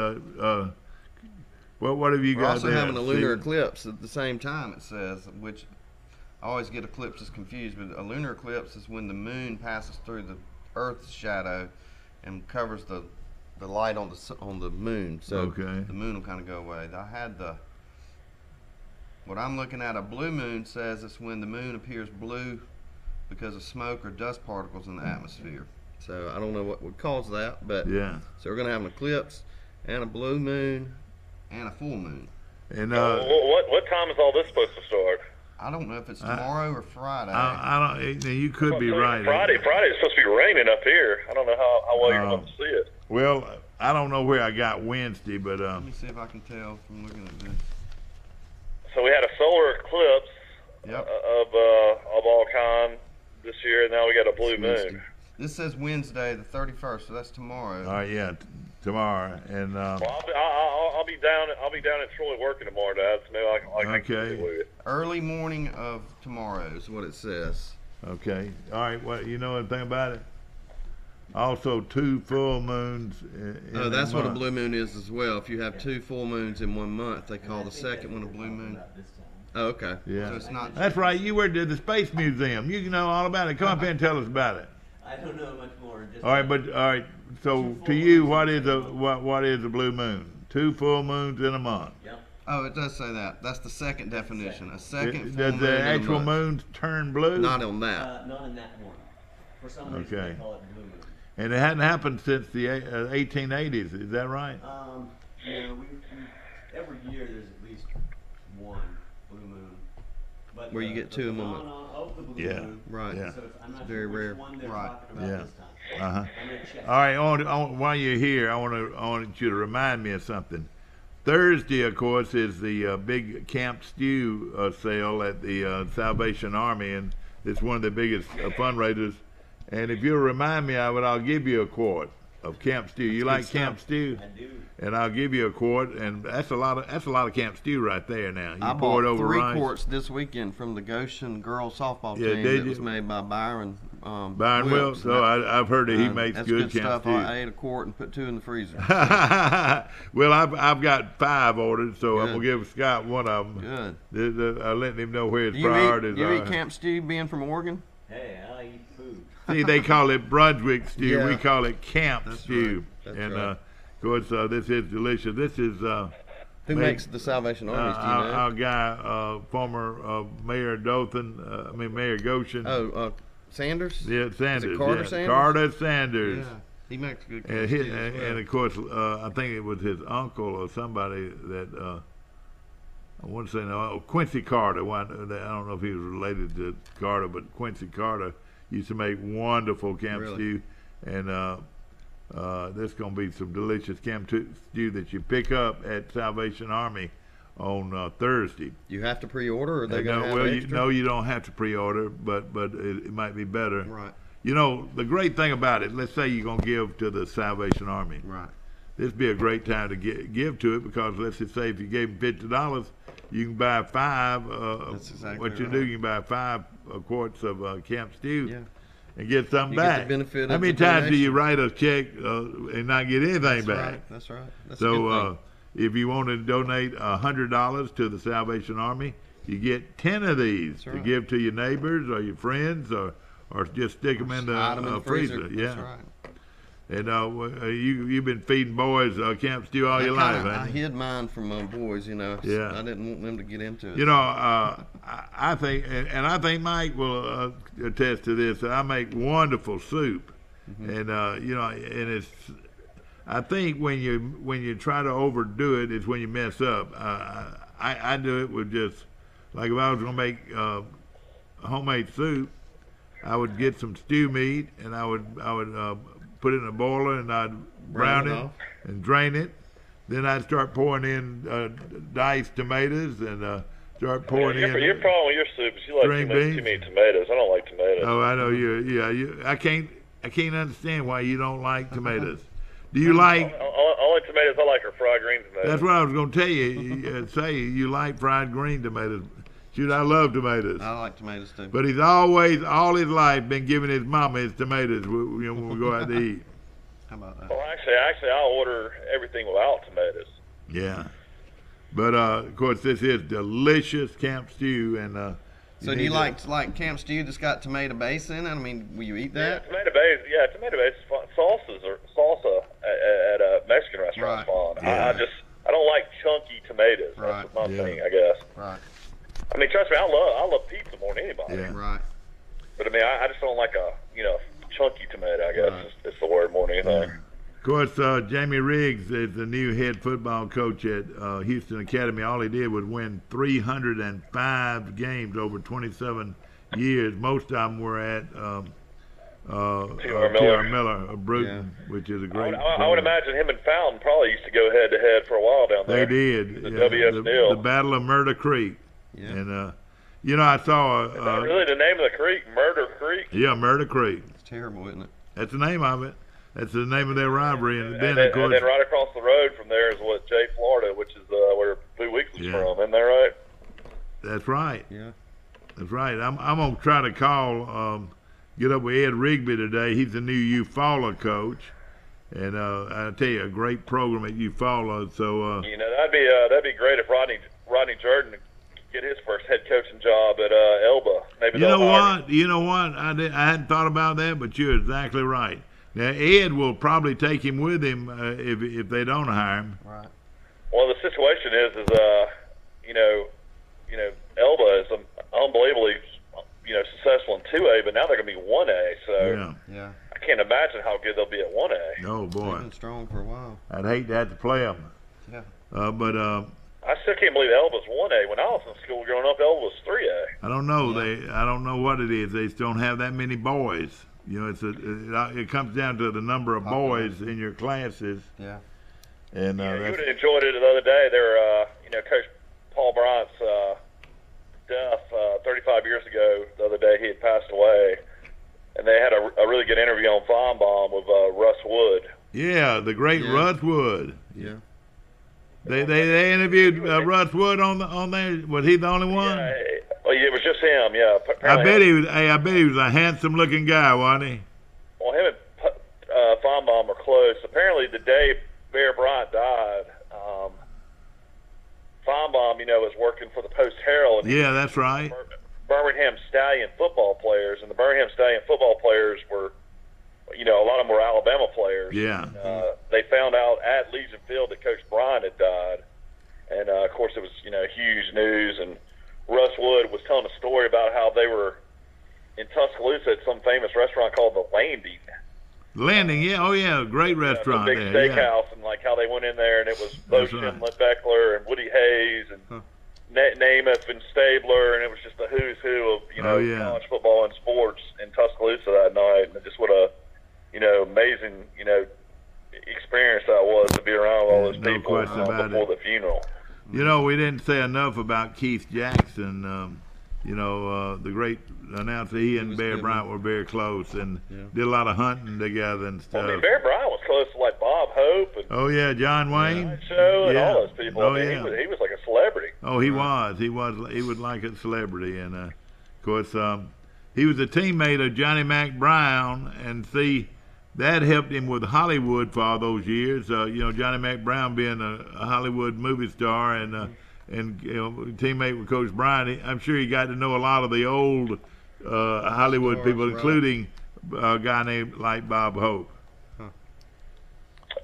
What have you got We're also there, having a lunar Stephen? eclipse at the same time, it says, which I always get eclipses confused, but a lunar eclipse is when the moon passes through the Earth's shadow and covers the light on the moon. So Okay. the moon will kind of go away. What I'm looking at, a blue moon says it's when the moon appears blue because of smoke or dust particles in the atmosphere. So I don't know what would cause that, but Yeah. so we're going to have an eclipse and a blue moon and a full moon. And What time is all this supposed to start? I don't know if it's tomorrow or Friday. I don't. You could be right. Friday's supposed to be raining up here. I don't know how well you're going to see it. Well, I don't know where I got Wednesday, but Let me see if I can tell from looking at this. So we had a solar eclipse Yep. of all kind this year, and now we got a blue Wednesday. moon. This says Wednesday, the 31st, so that's tomorrow. all right, yeah, tomorrow. And Well, I'll be down in Troy working tomorrow, Dad. So maybe I can Okay. get with you. Early morning of tomorrow is what it says. okay, all right. Well, you know anything about it? Also, 2 full moons. Oh, that's what a blue moon is as well. If you have 2 full moons in 1 month, they call the second one a blue moon. Oh, okay. Yeah, So it's not. that's right. You were to the Space Museum. You know all about it. Come up here and tell us about it. I don't know much more. Just All right. So to you, what is a blue moon? 2 full moons in a month. Yep. Oh, it does say that. That's the second definition. A second full Does moon the in a actual month. moon turn blue? Not on that. Not in that one. For some reason Okay. they call it blue moon. And it hadn't happened since the 1880s. Is that right? Every year there's at least one blue moon. But Where you get 2 in 1 month. phenomenon of the blue Yeah. moon. Right. Yeah. So I'm not very sure which rare. one they're Right. talking about Yeah. this time. Uh-huh. I'm gonna check. All right. While you're here, I want you to remind me of something. Thursday, of course, is the big Camp Stew sale at the Salvation Army, and it's one of the biggest fundraisers. And if you'll remind me of it, I'll give you a quart of camp stew. You like camp stew? I do. And I'll give you a quart, and that's a lot of camp stew right there. Now I pour it bought over 3 rice. quarts this weekend from the Goshen girls softball Yeah, team. did That you? was made by Byron. Byron Wilkes. So I've heard that he makes that's good stuff. camp I ate a quart and put 2 in the freezer. stew. Well, I've got 5 ordered, so I'm Good. gonna give Scott one of them. Good. I'll let him know where his Do you priorities you are. eat camp stew being from Oregon? Hey, I eat food. See, they call it Brunswick stew. Yeah. We call it camp That's stew. right. That's And right. of course, this is delicious. This is Who makes the Salvation Armies? Do you know? our guy, former Mayor Dothan. Mayor Goshen. Sanders? Yeah, Sanders. Is it Carter yeah. Sanders? Carter Sanders. Yeah. He makes good And, camp stew as well. and of course, I think it was his uncle or somebody that I want to say Quincy Carter. I don't know if he was related to Carter, but Quincy Carter used to make wonderful camp Really? stew, and there's going to be some delicious camp stew that you pick up at Salvation Army on Thursday. You have to pre-order, or are they going to have Well, extra? you don't have to pre-order, but it might be better. Right. You know, the great thing about it, let's say you're going to give to the Salvation Army. Right. This would be a great time to give to it, because let's just say if you gave them $50, you can buy 5. That's exactly what you right. do, you can buy 5 quarts of camp stew. Yeah. And get something You get the back. benefit How of many the times do you donation. write a check and not get anything That's back? right. That's right. That's a good So thing. if you want to donate $100 to the Salvation Army, you get 10 of these to right. give to your neighbors or your friends, or just stick them in the, Hide 'em in the freezer. Yeah. That's right. And you've been feeding boys camp stew all your life, I ain't you? hid mine from my boys, Yeah. I didn't want them to get into it. You know, I think, and I think Mike will attest to this, that I make wonderful soup. And and it's, I think when you try to overdo it, it's when you mess up. I do it with just, like if I was gonna make homemade soup, I would get some stew meat, and I would put it in a boiler, and I'd brown it it off. and drain it. Then I'd start pouring in diced tomatoes and start pouring Your in. problem with your soup is you like String too beans? many tomatoes. I don't like tomatoes. Oh, I know you. I can't understand why you don't like tomatoes. Do you like? Only tomatoes I like are fried green tomatoes. That's what I was going to tell you. Say you like fried green tomatoes. Shoot, I love tomatoes. I like tomatoes too. But he's always, all his life, been giving his mama his tomatoes when we go out to eat. How about that? Well, actually, I'll order everything without tomatoes. Yeah. But of course, this is delicious camp stew, and So do you like camp stew that's got tomato base in it? I mean, will you eat that? Tomato base is fun. Salsa at a Mexican restaurant is fun. Yeah. I don't like chunky tomatoes. Right. That's my Yeah. thing, I guess. Right. I mean, trust me, I love pizza more than anybody. Yeah. Right. But I mean, I just don't like a chunky tomato. I guess Right. it's the word more than anything. Of course, Jamie Riggs is the new head football coach at Houston Academy. All he did was win 305 games over 27 years. Most of them were at T.R. Miller of Bruton, which is a great. I would imagine him and Fountain probably used to go head to head for a while down They there. did. The yeah, WSL. the Battle of Murder Creek. Yeah. And I saw. Is that really the name of the creek? Murder Creek? Yeah, Murder Creek. It's terrible, isn't it? That's the name of it. That's the name of their rivalry. And then, And of course, then right across the road from there is what, Jay, Florida, which is where Boo Weeks is Yeah. from. Isn't that right? that's right. Yeah. That's right. I'm gonna try to call, get up with Ed Rigby today. He's the new Eufaula coach, and I tell you, a great program at Eufaula. So That'd be great if Rodney Jordan could get his first head coaching job at Elba. Maybe you they'll know hire him. what? You know what? I hadn't thought about that, but you're exactly right. Now Ed will probably take him with him if they don't hire him. Right. Well, the situation is Elba is unbelievably successful in 2A, but now they're going to be 1A. So Yeah. Yeah. I can't imagine how good they'll be at 1A. Oh They've boy, been strong for a while. I'd hate to have to play them. Yeah. But I still can't believe Elba's 1A. When I was in school growing up, Elba was 3A. I don't know. I don't know what it is. They just don't have that many boys. You know, it comes down to the number of boys in your classes. Yeah. And You would that's, have enjoyed it the other day. They were, Coach Paul Bryant's death 35 years ago. The other day, he had passed away. and they had a really good interview on Feinbaum with Russ Wood. Yeah, the great Russ Wood. Yeah. They interviewed Russ Wood on there. Was he the only one? Yeah, well, it was just him. Yeah. I bet he was. Hey, I bet he was a handsome-looking guy, wasn't he? Well, him and Feinbaum were close. Apparently, the day Bear Bryant died, Feinbaum, was working for the Post-Herald. Yeah, that's right. Birmingham Stallion football players, and the Birmingham Stallion football players were, a lot of them were Alabama players. Yeah. They found out at Legion Field that Coach Bryant had died, and of course it was huge news. And Russ Wood was telling a story about how they were in Tuscaloosa at some famous restaurant called the Landing, yeah, oh yeah, great restaurant big there. steakhouse, and like how they went in there, and it was Bo Schindler, Beckler, and Woody Hayes, and Namath and Stabler, and it was just the who's who of college football and sports in Tuscaloosa that night. And just what a amazing experience that was to be around all those people before the funeral. We didn't say enough about Keith Jackson. The great announcer. He and Bear Bryant were very close and did a lot of hunting together and stuff. Well, Bear Bryant was close to like Bob Hope. And John Wayne. And all those people. Oh, he was like a celebrity. Oh, he was. He was like a celebrity, and of course, he was a teammate of Johnny Mack Brown, and see, that helped him with Hollywood for all those years. Johnny Mack Brown being a Hollywood movie star and teammate with Coach Bryant. I'm sure he got to know a lot of the old Hollywood people, including a guy named like Bob Hope.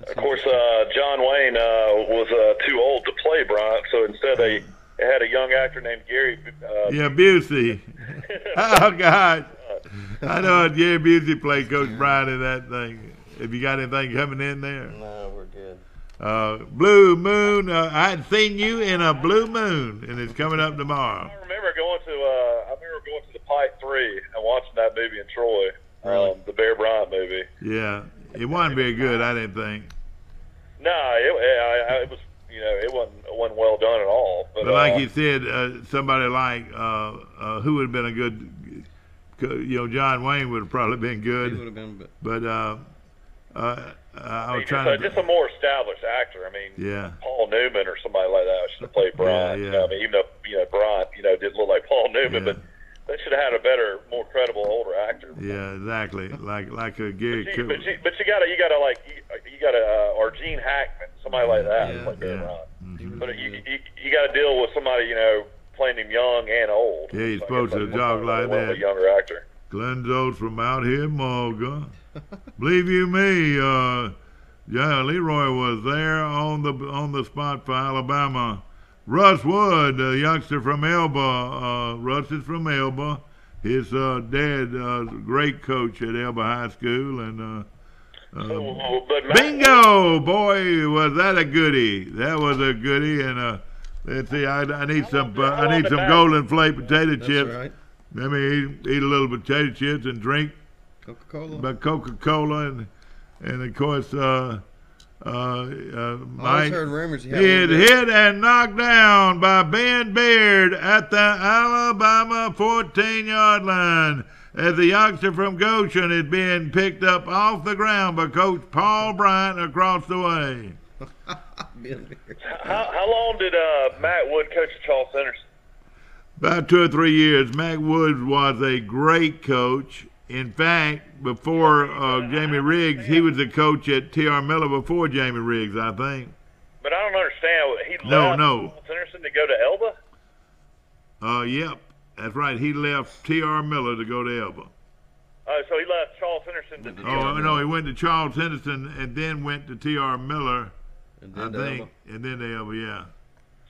Of course, John Wayne was too old to play Bryant, so instead they had a young actor named Gary. Busey. Oh God, I know Gary Busey played Coach Bryant in that thing. Have you got anything coming in there? No, we're good. Blue Moon. I had seen you in a Blue Moon, and it's coming up tomorrow. I remember going to the Pike 3 and watching that movie in Troy, the Bear Bryant movie. Yeah, it wasn't very good, I didn't think. No, it was. It wasn't well done at all. But like you said, somebody like who would have been a good, John Wayne would have probably been good. He would have been, but I was trying to just a more established actor. I mean, Paul Newman or somebody like that should have played Bryant. Yeah. Even though Bryant, didn't look like Paul Newman, but they should have had a better, more credible older actor. Yeah, exactly. Like a Gary Cooper. But you gotta or Gene Hackman, somebody like that. Mm-hmm. But you got to deal with somebody playing him young and old. Yeah, he's supposed to talk like that. A younger actor. Glenn Jones from out here, Mulga. Believe you me, Leroy was there on the spot for Alabama. Russ Wood, the youngster from Elba. Russ is from Elba. His dad, great coach at Elba High School, and bingo, boy, was that a goodie? That was a goodie, and let's see, I need some Golden Flake potato chips. Right. Let me eat a little potato chips and drink Coca-Cola, and of course, Mike, heard rumors he hit and knocked down by Ben Beard at the Alabama 14-yard line as the youngster from Goshen is being picked up off the ground by Coach Paul Bryant across the way. How long did Matt Wood coach at Charles Henderson? About 2 or 3 years. Matt Wood was a great coach. In fact, before Jamie Riggs, he was the coach at T.R. Miller before Jamie Riggs, I think. But I don't understand. He left Charles Henderson to go to Elba? Yep. That's right. He left T.R. Miller to go to Elba. So he left Charles Henderson to no, he went to Charles Henderson and then went to T.R. Miller, and then and then to Elba, yeah.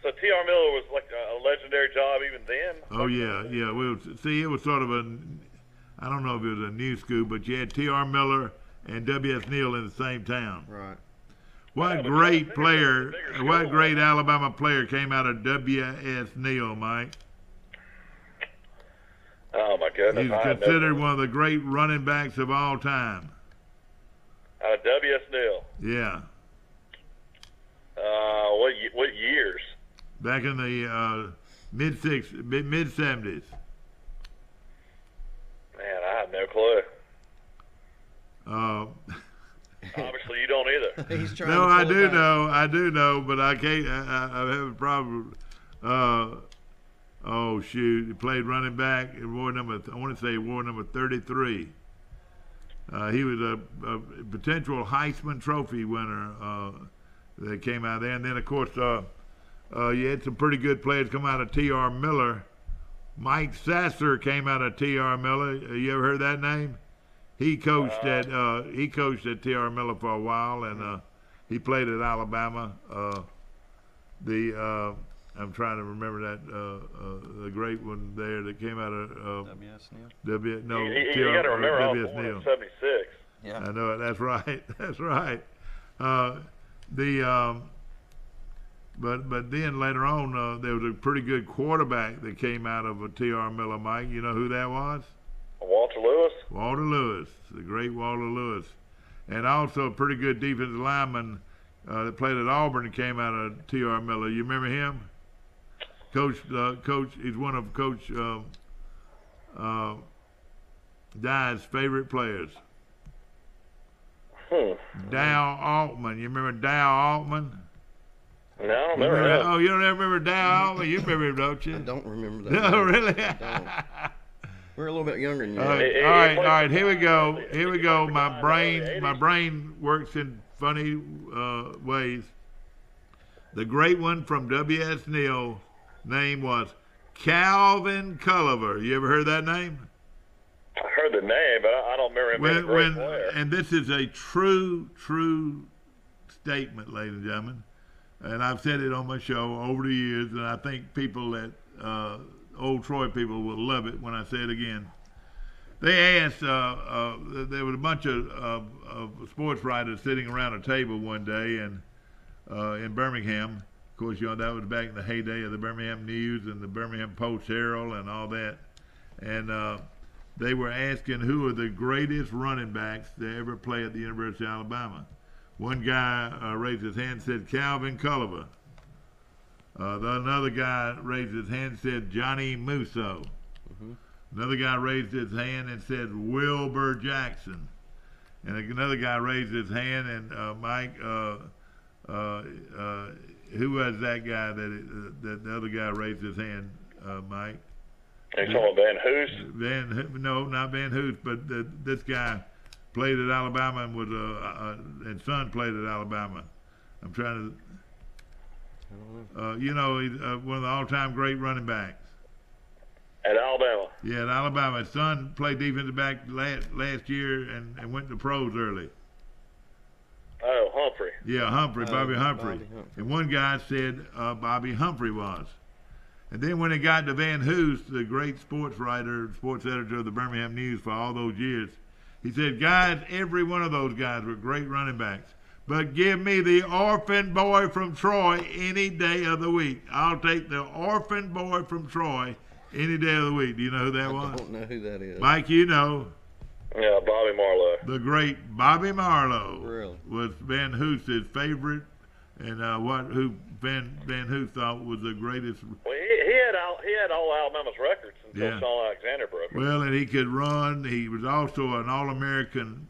So T.R. Miller was like a legendary job even then? Oh, yeah. It was sort of I don't know if it was a new school, but you had T.R. Miller and W.S. Neal in the same town. Right. What great Alabama player came out of W.S. Neal, Mike? Oh, my goodness. He's considered one of the great running backs of all time. Out of W.S. Neal? Yeah. What years? Back in the mid-70s. Man, I have no clue. He's trying No, to I pull it do back. know. I do know, but I can't. I have a problem. Oh shoot! He played running back in ward number. I want to say ward number 33. He was a potential Heisman Trophy winner that came out there, and then of course you had some pretty good players come out of T.R. Miller. Mike Sasser came out of T.R. Miller. You ever heard that name? He coached at T.R. Miller for a while, and he played at Alabama. I'm trying to remember that the great one there that came out of W.S. Neal. You got to remember, I was born in '76. Yeah. I know it. That's right. That's right. But then later on, there was a pretty good quarterback that came out of a T.R. Miller. Mike, you know who that was? Walter Lewis. Walter Lewis, the great Walter Lewis, and also a pretty good defensive lineman that played at Auburn and came out of T.R. Miller. You remember him? Coach, he's one of Coach Dye's favorite players. Dow Altman. You remember Dow Altman? No, I don't remember that. Oh, you don't remember Dow Altman? You remember him, don't you? I don't remember that. No, really? We're a little bit younger than you. All right. Here we go. My brain works in funny ways. The great one from W.S. Neal name was Calvin Culliver. You ever heard that name? I heard the name, but I don't remember him being a great player. And this is a true statement, ladies and gentlemen. And I've said it on my show over the years, and I think people that old Troy people will love it when I say it again. They asked, there was a bunch of sports writers sitting around a table one day in Birmingham. Of course, that was back in the heyday of the Birmingham News and the Birmingham Post-Herald and all that. And they were asking who are the greatest running backs to ever play at the University of Alabama. One guy raised his hand and said Calvin Culliver. Another guy raised his hand and said Johnny Musso. Another guy raised his hand and said Wilbur Jackson. And another guy raised his hand and Mike, who was that guy that the other guy raised his hand, Mike? Are you talking about Van Hoos? No, not Van Hoos, but this guy played at Alabama and was and son played at Alabama. I'm trying to. He's one of the all-time great running backs. At Alabama. Yeah, at Alabama. His son played defensive back last year and went to pros early. Oh, Humphrey. Yeah, Humphrey, Bobby Humphrey. Bobby Humphrey. And one guy said Bobby Humphrey was. And then when it got to Van Hoos, the great sports editor of the Birmingham News for all those years, he said, guys, every one of those guys were great running backs. But give me the orphan boy from Troy any day of the week. I'll take the orphan boy from Troy any day of the week. Do you know who that was? I don't know who that is. Mike, you know. Yeah, Bobby Marlowe. The great Bobby Marlowe Really? was Van Hoos's favorite, and who Van Hoos thought was the greatest. Well, he had all Alabama's records until Shawn Alexander broke it. Well, and he could run. He was also an All-American.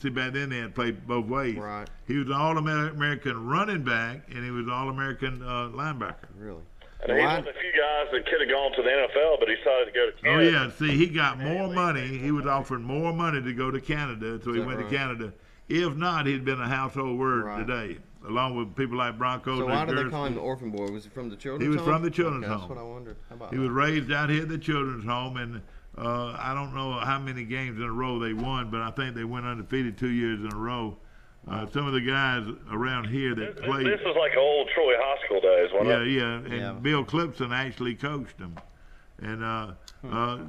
See, back then they had played both ways. Right. He was an All-American running back, and he was an All-American linebacker. Really? And he's one of the few guys that could have gone to the NFL, but he decided to go to Canada. Oh, yeah. See, he got more money. He was offered more money to go to Canada, so he went to Canada. If not, he'd been a household word today, along with people like Bronco. So why did they call him the orphan boy? Was he from the children's home? He was from the children's home. That's what I wondered. How about He was raised out here at the children's home, and I don't know how many games in a row they won, but I think they went undefeated 2 years in a row. Some of the guys around here that played. This was like old Troy High School days, wasn't it? Yeah. And Bill Clipson actually coached them. And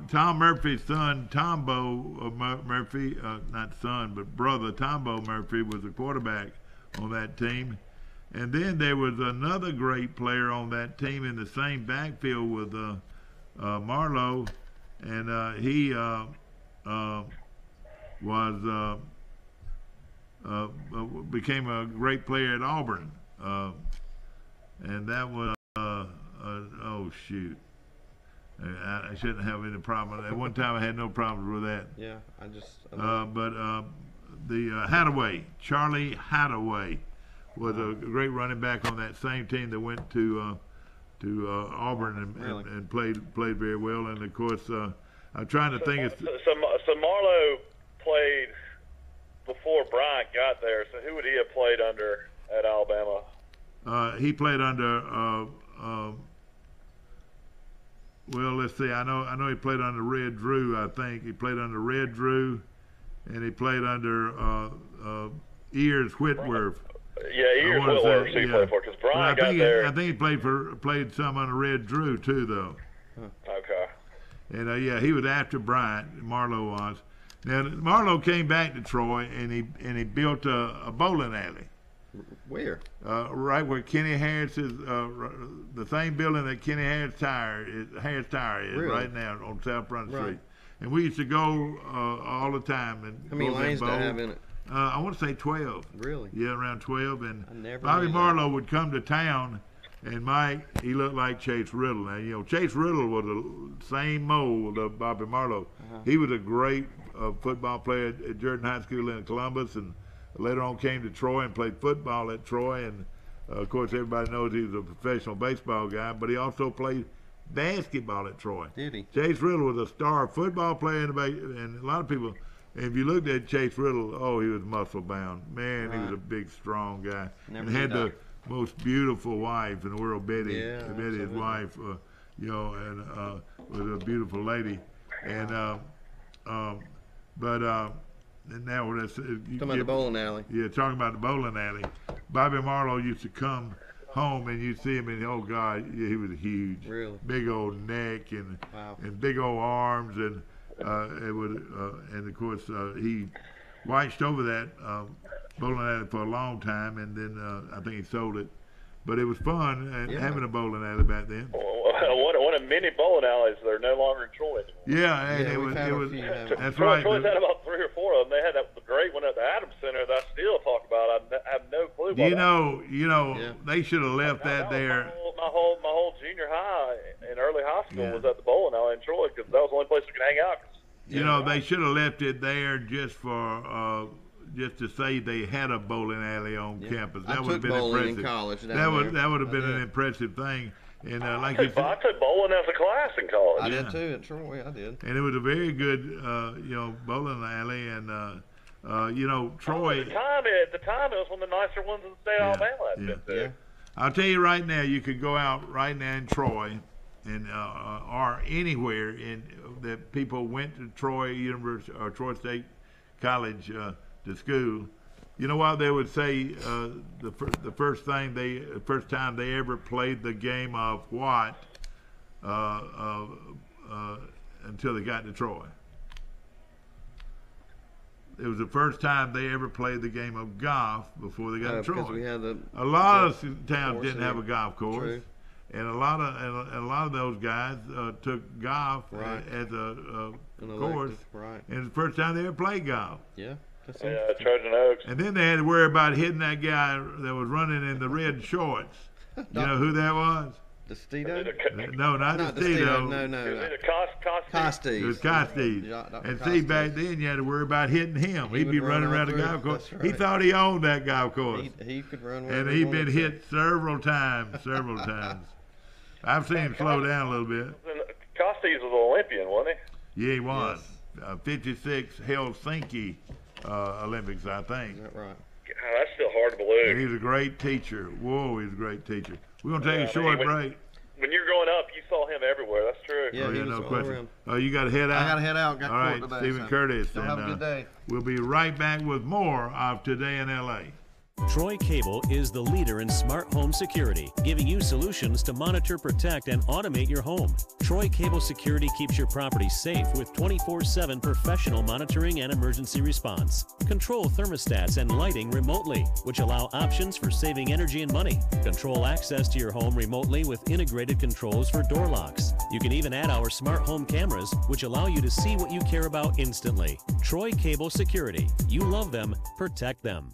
Tom Murphy's son, Tombo Murphy, not son, but brother Tombo Murphy was the quarterback on that team. And then there was another great player on that team in the same backfield with Marlowe, and he became a great player at Auburn. And that was, oh shoot. I shouldn't have any problem. At one time I had no problems with that. Yeah, I just. But Hadaway, Charlie Hadaway, was a great running back on that same team that went to Auburn and played very well. And of course, I'm trying to think. So Marlowe played before Bryant got there. So who would he have played under at Alabama? He played under. Well, let's see. I know he played under Red Drew. I think he played under Red Drew, and he played under Ears Whitworth. Yeah, Ears Whitworth. He played for because Bryant got there. I think he played some under Red Drew too, though. Okay. And yeah, he was after Bryant. Marlowe was. Now Marlowe came back to Troy, and he built a bowling alley. Where? Right where Kenny Harris is, the same building that Kenny Harris Tire is Really? right now on South Front Street. And we used to go all the time. And how many lanes did it have in it? I want to say 12. Really? Yeah, around 12. And Bobby Marlowe would come to town, and Mike, he looked like Chase Riddle. Now, Chase Riddle was the same mold of Bobby Marlowe. He was a great football player at Jordan High School in Columbus, and later on came to Troy and played football at Troy. And, of course, everybody knows he was a professional baseball guy, but he also played basketball at Troy. Did he? Chase Riddle was a star football player, and a lot of people, if you looked at Chase Riddle, he was muscle bound. Man, he was a big, strong guy. And had the most beautiful wife in the world, Betty. Yeah, Betty, his wife, and was a beautiful lady. And and now that's talking about the bowling alley. Yeah, talking about the bowling alley. Bobby Marlowe used to come home, and you'd see him, and oh God, he was huge. Really? Big old neck and big old arms, and it would, and of course he watched over that bowling alley for a long time, and then I think he sold it. But it was fun having a bowling alley back then. One of many bowling alleys that are no longer in Troy anymore. Yeah, and it was. That's right. Troy's had about 3 or 4 of them. They had that great one at the Adams Center that I still talk about. I have no clue about they should have left that there. My whole junior high and early high school was at the bowling alley in Troy because that was the only place we could hang out. They should have left it there just for just to say they had a bowling alley on campus. That would have been impressive. In college. That would have been an impressive thing. And I took bowling as a class in college. I did too at Troy. I did. And it was a very good, bowling alley. And Troy. At the time, it was one of the nicer ones in the state of Alabama. I'd been to. Yeah. I'll tell you right now, you could go out right now in Troy, and or anywhere that people went to Troy University or Troy State College to school. You know what they would say? The first time they ever played the game of what? Until they got to Troy. It was the first time they ever played the game of golf before they got to Troy. We had a lot of towns didn't have a golf course. True. And a lot of those guys took golf as a course. Right. And it was the first time they ever played golf. Yeah. Trojan Oaks. And then they had to worry about hitting that guy that was running in the red shorts. You know who that was? Destito? No, not Destito. No. Costes. It was Costes. And see, back then you had to worry about hitting him. He'd be running around the golf course. Right. He thought he owned that golf course. He could run. And he'd been hit several times. I've seen him slow down a little bit. Costes was an Olympian, wasn't he? Yeah, he was. Yes. 56 Helsinki Olympics, I think. Is that right? God, that's still hard to believe. And he's a great teacher. Whoa, he's a great teacher. We're going to take a short break. When you're growing up, you saw him everywhere. That's true. Yeah, no question. You got to head out? I got to head out. Got all right, today, Stephen Curtis. Have a good day. We'll be right back with more of Today in L.A. Troy Cable is the leader in smart home security, giving you solutions to monitor, protect, and automate your home. Troy Cable Security keeps your property safe with 24/7 professional monitoring and emergency response. Control thermostats and lighting remotely, which allow options for saving energy and money. Control access to your home remotely with integrated controls for door locks. You can even add our smart home cameras, which allow you to see what you care about instantly. Troy Cable Security. You love them, protect them.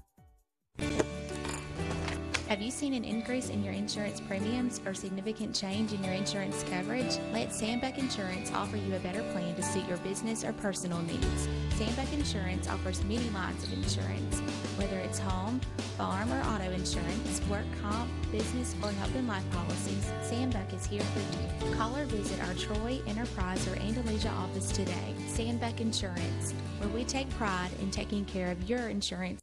Have you seen an increase in your insurance premiums or significant change in your insurance coverage? Let Sandbeck Insurance offer you a better plan to suit your business or personal needs. Sandbeck Insurance offers many lines of insurance, whether it's home, farm, or auto insurance, work comp, business, or health and life policies. Sandbeck is here for you. Call or visit our Troy, Enterprise, or Andalusia office today. Sandbeck Insurance, where we take pride in taking care of your insurance.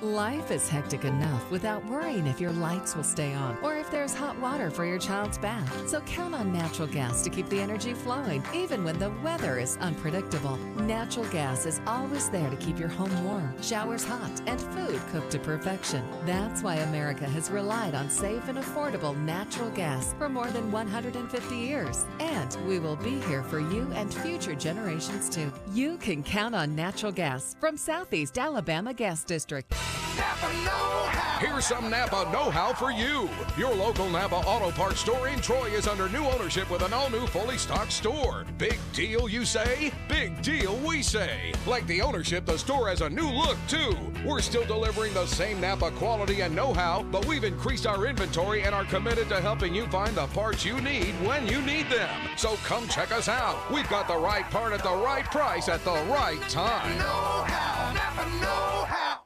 Life is hectic enough without worrying if your lights will stay on or if there's hot water for your child's bath. So count on natural gas to keep the energy flowing, even when the weather is unpredictable. Natural gas is always there to keep your home warm, showers hot, and food cooked to perfection. That's why America has relied on safe and affordable natural gas for more than 150 years. And we will be here for you and future generations too. You can count on natural gas from Southeast Alabama Gas District. Napa know-how. Here's some Napa know-how for you. Your local Napa Auto Parts store in Troy is under new ownership with an all-new fully stocked store. Big deal, you say? Big deal, we say. Like the ownership, the store has a new look, too. We're still delivering the same Napa quality and know-how, but we've increased our inventory and are committed to helping you find the parts you need when you need them. So come check us out. We've got the right part at the right price at the right time. Know-how. Napa know-how.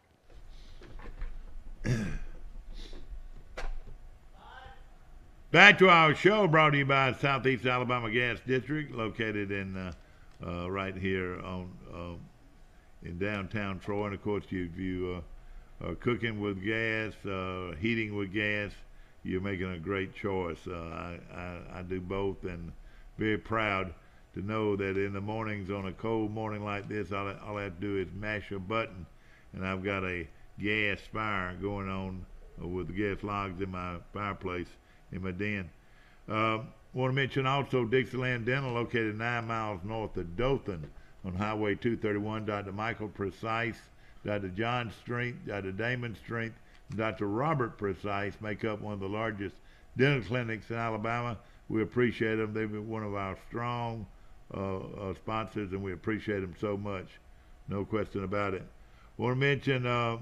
Back to our show, brought to you by Southeast Alabama Gas District, located in right here on in downtown Troy. And of course, if you are cooking with gas, heating with gas, you're making a great choice. I do both, and very proud to know that in the mornings, on a cold morning like this, all I have to do is mash a button, and I've got a gas fire going on with the gas logs in my fireplace in my den. Want to mention also Dixieland Dental, located 9 miles north of Dothan on Highway 231. Dr. Michael Precise, Dr. John Strength, Dr. Damon Strength, and Dr. Robert Precise make up one of the largest dental clinics in Alabama. We appreciate them. They've been one of our strong sponsors, and we appreciate them so much. No question about it. Want to mention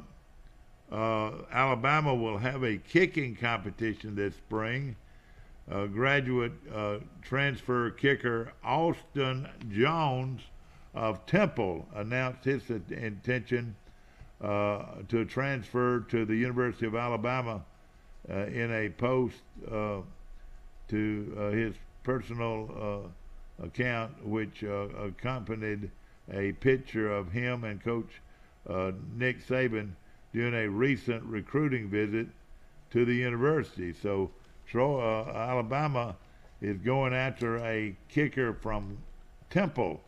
Alabama will have a kicking competition this spring. Graduate transfer kicker Austin Jones of Temple announced his intention to transfer to the University of Alabama in a post to his personal account, which accompanied a picture of him and Coach Nick Saban during a recent recruiting visit to the university. So Alabama is going after a kicker from Temple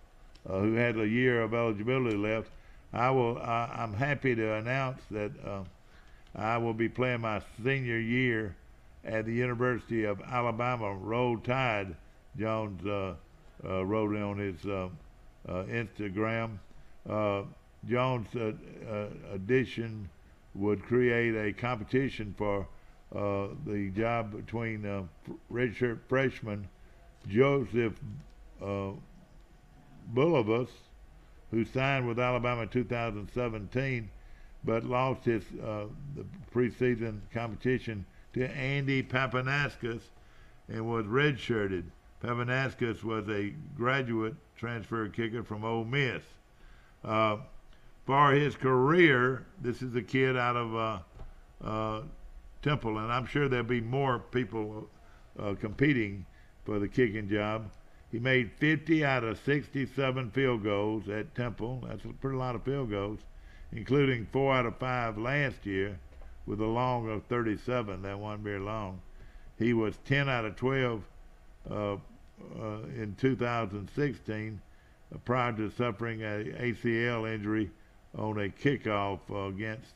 who had a year of eligibility left. I'm happy to announce that I will be playing my senior year at the University of Alabama. Roll Tide, Jones wrote it on his Instagram. Jones' addition would create a competition for the job between redshirt freshman Joseph Bulovas, who signed with Alabama in 2017, but lost his the preseason competition to Andy Papanaskas and was redshirted. Papanaskas was a graduate transfer kicker from Ole Miss. For his career, this is a kid out of Temple, and I'm sure there'll be more people competing for the kicking job. He made 50 out of 67 field goals at Temple. That's a pretty lot of field goals, including 4 out of 5 last year with a long of 37. That wasn't very long. He was 10 out of 12 in 2016 prior to suffering an ACL injury on a kickoff against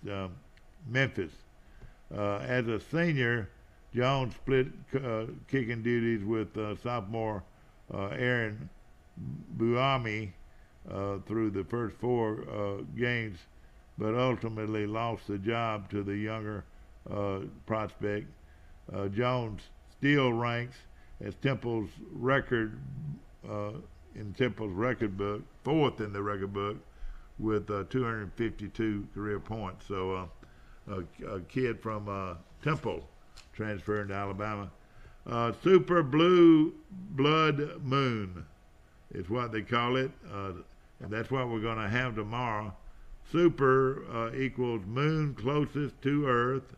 Memphis. As a senior, Jones split kicking duties with sophomore Aaron Buami through the first 4 games, but ultimately lost the job to the younger prospect. Jones still ranks as Temple's record in Temple's record book, 4th in the record book, with 252 career points. So a kid from Temple transferring to Alabama. Super Blue Blood Moon is what they call it, and that's what we're going to have tomorrow. Super equals moon closest to Earth,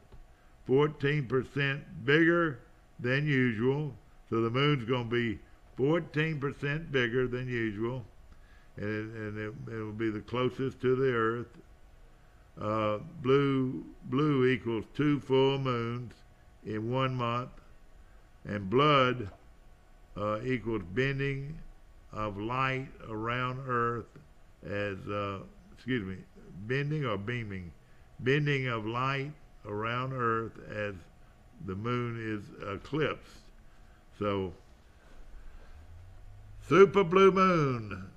14% bigger than usual. So the moon's going to be 14% bigger than usual, and it will be the closest to the Earth. Blue equals 2 full moons in 1 month, and blood equals bending of light around Earth as bending or beaming, bending of light around Earth as the moon is eclipsed. So super blue moon,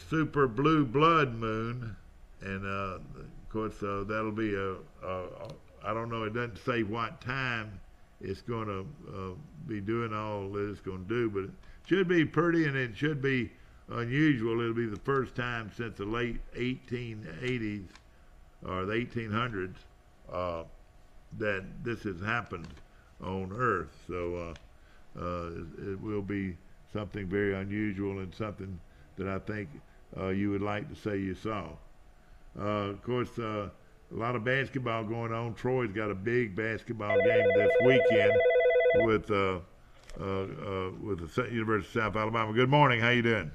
super blue blood moon, and of course that'll be I don't know, it doesn't say what time it's going to be doing all that it's going to do, but it should be pretty, and it should be unusual. It'll be the first time since the late 1880s or the 1800s that this has happened on Earth. So it will be something very unusual and something that I think you would like to say you saw. Of course, a lot of basketball going on. Troy's got a big basketball game this weekend with the University of South Alabama. Good morning. How you doing?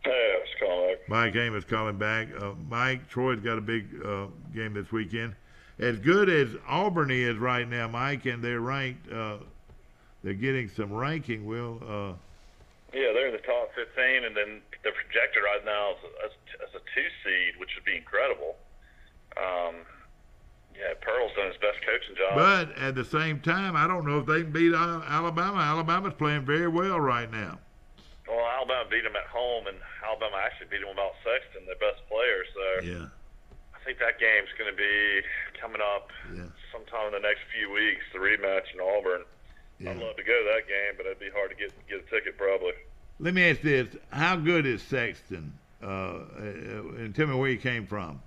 Hey, it's calling. Mike Amos calling back. Mike, Troy's got a big game this weekend. As good as Auburn is right now, Mike, and they're ranked. They're getting some ranking. Yeah, they're in the top 15, and then they're projected right now as a 2 seed, which would be incredible. Yeah, Pearl's done his best coaching job. But at the same time, I don't know if they can beat Alabama. Alabama's playing very well right now. Well, Alabama beat them at home, and Alabama actually beat them without Sexton, their best player. So yeah, I think that game's going to be coming up sometime in the next few weeks, the rematch in Auburn. Yeah. I'd love to go to that game, but it'd be hard to get a ticket probably. Let me ask this: how good is Sexton? And tell me where he came from.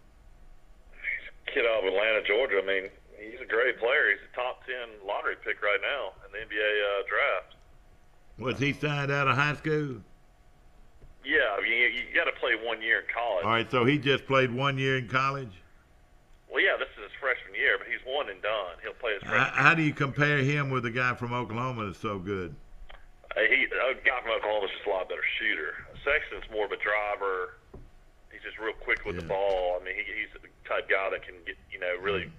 Kid out of Atlanta, Georgia. I mean, he's a great player. He's a top 10 lottery pick right now in the NBA draft. Was he signed out of high school? Yeah, I mean, you got to play 1 year in college. All right, so he just played 1 year in college? Well, yeah, this is his freshman year, but he's one and done. He'll play his freshman How do you compare him with the guy from Oklahoma that's so good? A guy from Oklahoma is just a lot better shooter. Sexton's more of a driver. He's just real quick with the ball. I mean, he's the type guy that can get, really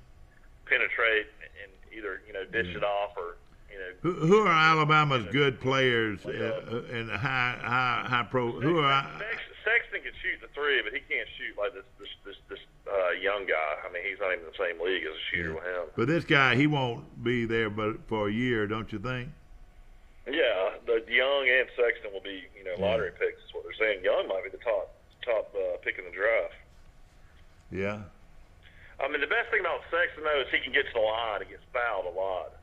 penetrate and either, dish it off or, Who are Alabama's good players and high pro? Sexton can shoot the 3, but he can't shoot like this young guy. I mean, he's not even in the same league as a shooter with him. But this guy, he won't be there but for a year, don't you think? Yeah, the Young and Sexton will be, lottery picks. Is what they're saying. Young might be the top pick in the draft. Yeah. I mean, the best thing about Sexton though is he can get to the line. He gets fouled a lot.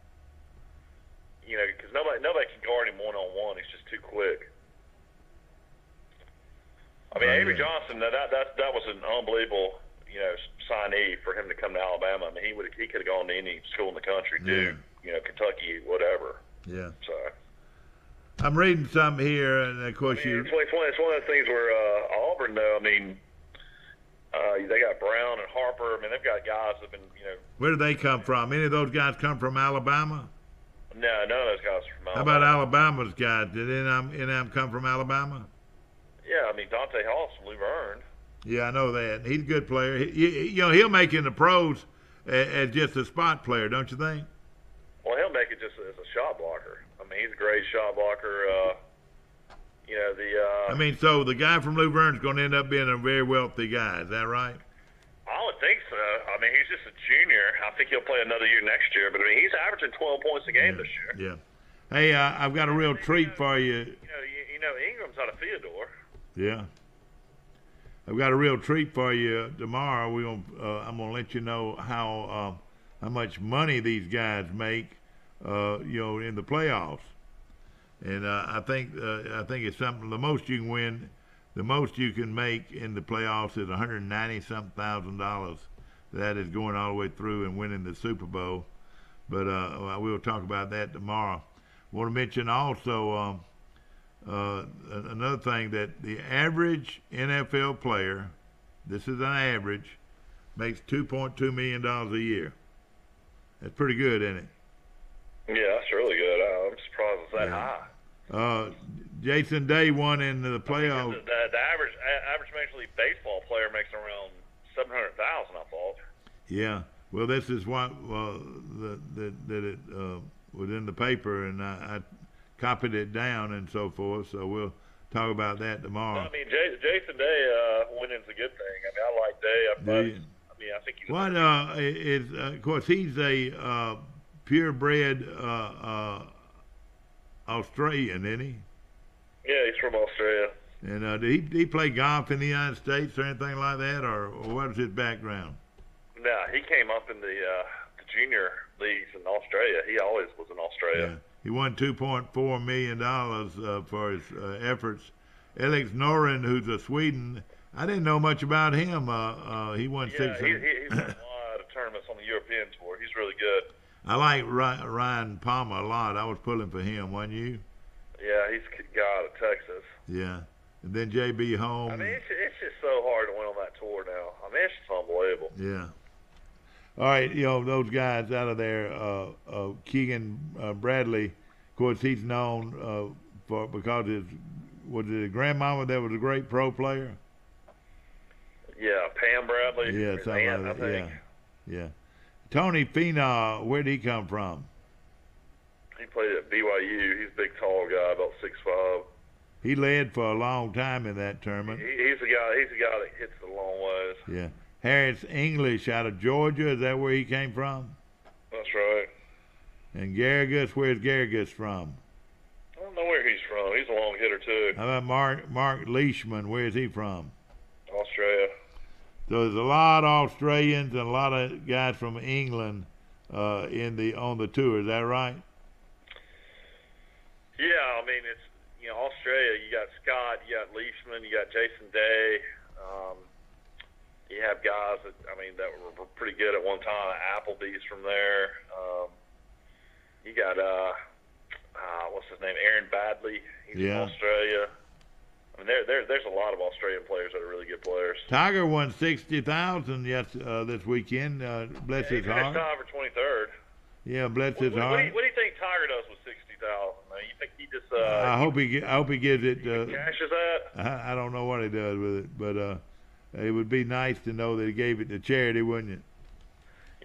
Because nobody can guard him 1-on-1. He's just too quick. I mean, Avery Johnson. That was an unbelievable, signee for him to come to Alabama. I mean, he could have gone to any school in the country, Duke, Kentucky, whatever. Yeah. So. I'm reading something here, and of course it's one of the things where Auburn, though. I mean, they got Brown and Harper. I mean, they've got guys that have been, Where do they come from? Any of those guys come from Alabama? No, none of those guys are from Alabama. How about Alabama's guys? Did NM come from Alabama? Yeah, I mean, Dante Hall's from Luverne. Yeah, I know that. He's a good player. He'll make it in the pros as just a spot player, don't you think? Well, he'll make it just as a shot blocker. I mean, he's a great shot blocker. So the guy from Luverne's going to end up being a very wealthy guy. Is that right? I would think so. I mean, he's just a junior. I think he'll play another year next year. But, I mean, he's averaging 12 points a game this year. Yeah. Hey, I've got a real treat for you. Ingram's out of Theodore. Yeah. I've got a real treat for you tomorrow. I'm going to let you know how much money these guys make, in the playoffs. And I think it's something. The most you can win, the most you can make in the playoffs is $190,000 that is going all the way through and winning the Super Bowl. But we'll talk about that tomorrow. I want to mention also another thing, that the average NFL player, this is an average, makes $2.2 million a year. That's pretty good, isn't it? Yeah, that's really good. I'm surprised it's that high. Jason Day won in the playoffs. The average Major League Baseball player makes around $700,000, I thought. Yeah. Well, this is what that it was in the paper, and I copied it down and so forth. So we'll talk about that tomorrow. I mean, Jason Day winning's a good thing. I mean, I like Day. I think he's. What is of course he's a purebred Australian, isn't he? Yeah, he's from Australia. And did he play golf in the United States or anything like that, or what was his background? No, he came up in the junior leagues in Australia. He always was in Australia. Yeah. He won $2.4 million for his efforts. Alex Noren, who's a Sweden, I didn't know much about him. He won He's won a lot of tournaments on the European tour. He's really good. I like Ryan Palmer a lot. I was pulling for him, wasn't you? Yeah, he's a guy out of Texas. Yeah. And then J.B. Holmes. I mean, it's just so hard to win on that tour now. I mean, it's just unbelievable. Yeah. All right, those guys out of there, Keegan Bradley, of course, he's known because was it his grandmama that was a great pro player? Yeah, Pam Bradley. Yeah, something aunt, like I that. think. Yeah. Tony Finau, where did he come from? He played at BYU. He's a big, tall guy, about 6'5". He led for a long time in that tournament. He's a guy that hits the long ways. Yeah. Harris English out of Georgia, is that where he came from? That's right. And Garrigus, where's Garrigus from? I don't know where he's from. He's a long hitter too. How about Mark Leishman, where's he from? Australia. So there's a lot of Australians and a lot of guys from England on the tour, is that right? Yeah, I mean, it's, Australia, you got Scott, you got Leishman, you got Jason Day. You have guys that were pretty good at one time. Applebee's from there. You got what's his name, Aaron Badley. He's from Australia. I mean, there's a lot of Australian players that are really good players. Tiger won $60,000 this weekend. Bless his heart. He finished tied for 23rd. Yeah, bless his heart. What do you think Tiger does with $60,000? You think he just? I hope he gives it. Cashes that? I don't know what he does with it, but it would be nice to know that he gave it to charity, wouldn't it?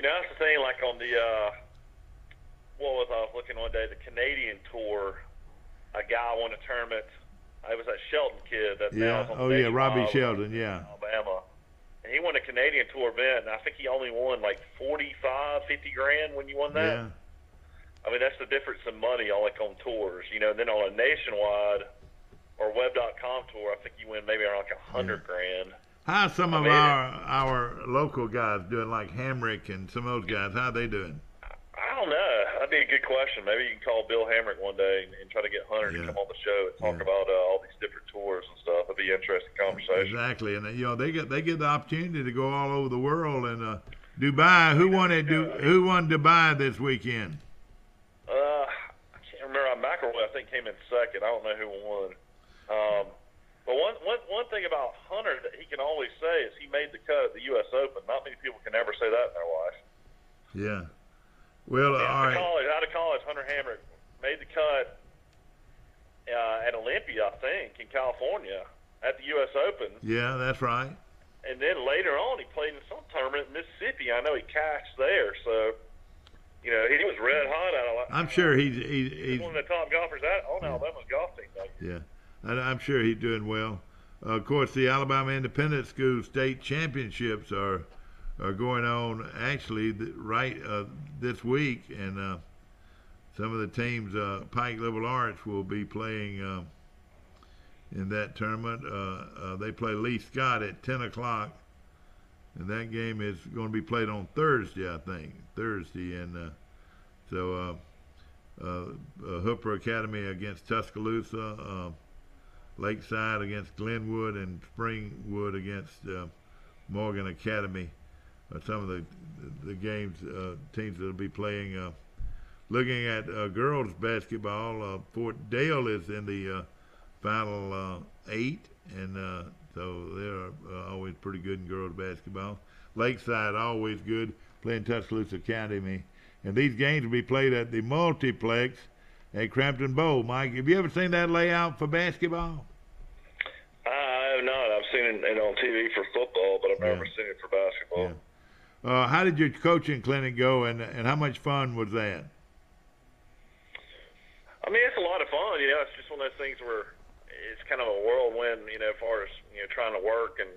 That's the thing. Like on the I was looking one day, the Canadian tour, a guy won a tournament. It was that Shelton kid that now is on the Robbie Shelton, yeah. Alabama. And he won a Canadian tour event, and I think he only won like 45, 50 grand when you won that. Yeah. I mean, that's the difference in money on tours. And then on a nationwide or web.com tour, I think you win maybe around like 100 grand. How's some of our local guys doing, like Hamrick and some of those guys? How are they doing? I don't know. That'd be a good question. Maybe you can call Bill Hamrick one day and try to get Hunter to come on the show and talk about all these different tours and stuff. It'd be an interesting conversation. Exactly, and they get the opportunity to go all over the world. And Dubai, who won Dubai this weekend? I can't remember. McIlroy, I think, came in second. I don't know who won. But one thing about Hunter that he can always say is he made the cut at the U.S. Open. Not many people can ever say that in their life. Yeah. Well, out of college, Hunter Hamrick made the cut at Olympia, I think, in California at the U.S. Open. Yeah, that's right. And then later on, he played in some tournament in Mississippi. I know he cashed there, so he was red hot out of. I'm sure he's one of the top golfers on Alabama's golf team. Yeah, I'm sure he's doing well. Of course, the Alabama Independent School State Championships are going on actually this week, and some of the teams, Pike Liberal Arts will be playing in that tournament. They play Lee Scott at 10 o'clock, and that game is going to be played on Thursday, I think. And so Hooper Academy against Tuscaloosa, Lakeside against Glenwood, and Springwood against Morgan Academy. some of the games, teams that'll be playing. Looking at girls basketball, Fort Dale is in the final 8, and so they're always pretty good in girls basketball. Lakeside always good, playing Tuscaloosa Academy. And these games will be played at the multiplex at Crampton Bowl. Mike, have you ever seen that layout for basketball? I have not. I've seen it on TV for football, but I've never seen it for basketball. Yeah. How did your coaching clinic go, and how much fun was that? I mean, it's a lot of fun. You know, it's just one of those things where it's kind of a whirlwind, you know, as far as, you know, trying to work and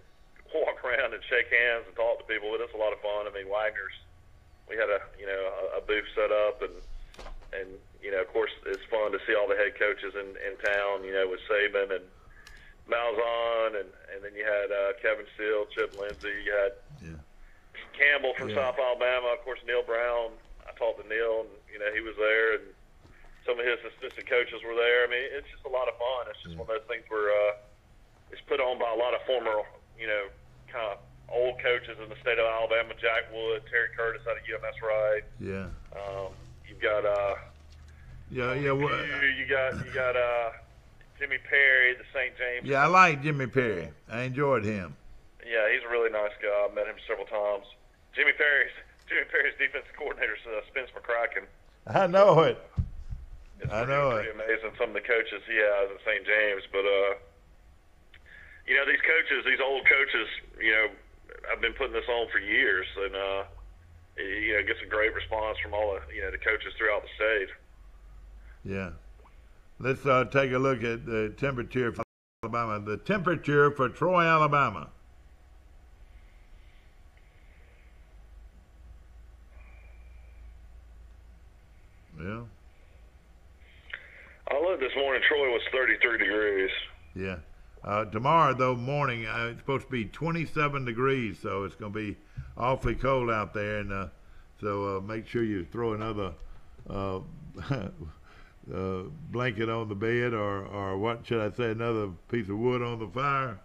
walk around and shake hands and talk to people. But it's a lot of fun. I mean, Wagner's, we had a booth set up, and you know, of course, it's fun to see all the head coaches in town, you know, with Saban and Malzahn, and then you had Kevin Steele, Chip Lindsey, you had Campbell from South Alabama, of course, Neil Brown. I talked to Neil, and, you know, he was there, and some of his assistant coaches were there. I mean, it's just a lot of fun. It's just one of those things where it's put on by a lot of former, you know, kind of old coaches in the state of Alabama, Jack Wood, Terry Curtis out of UMS Wright. Yeah. You've got you got Jimmy Perry, the St. James. Yeah, I like Jimmy Perry. I enjoyed him. Yeah, he's a really nice guy. I've met him several times. Jimmy Perry's defensive coordinator is Spence McCracken. I know it. It's pretty amazing, some of the coaches he has at St. James. But, you know, these coaches, these old coaches, you know, I've been putting this on for years, and, you know, gets a great response from all the, you know, the coaches throughout the state. Yeah. Let's take a look at the temperature for Alabama. The temperature for Troy, Alabama. Yeah. I looked this morning. Troy was 33 degrees. Yeah. Tomorrow, though, morning, it's supposed to be 27 degrees, so it's going to be awfully cold out there. And so make sure you throw another blanket on the bed, or what should I say, another piece of wood on the fire.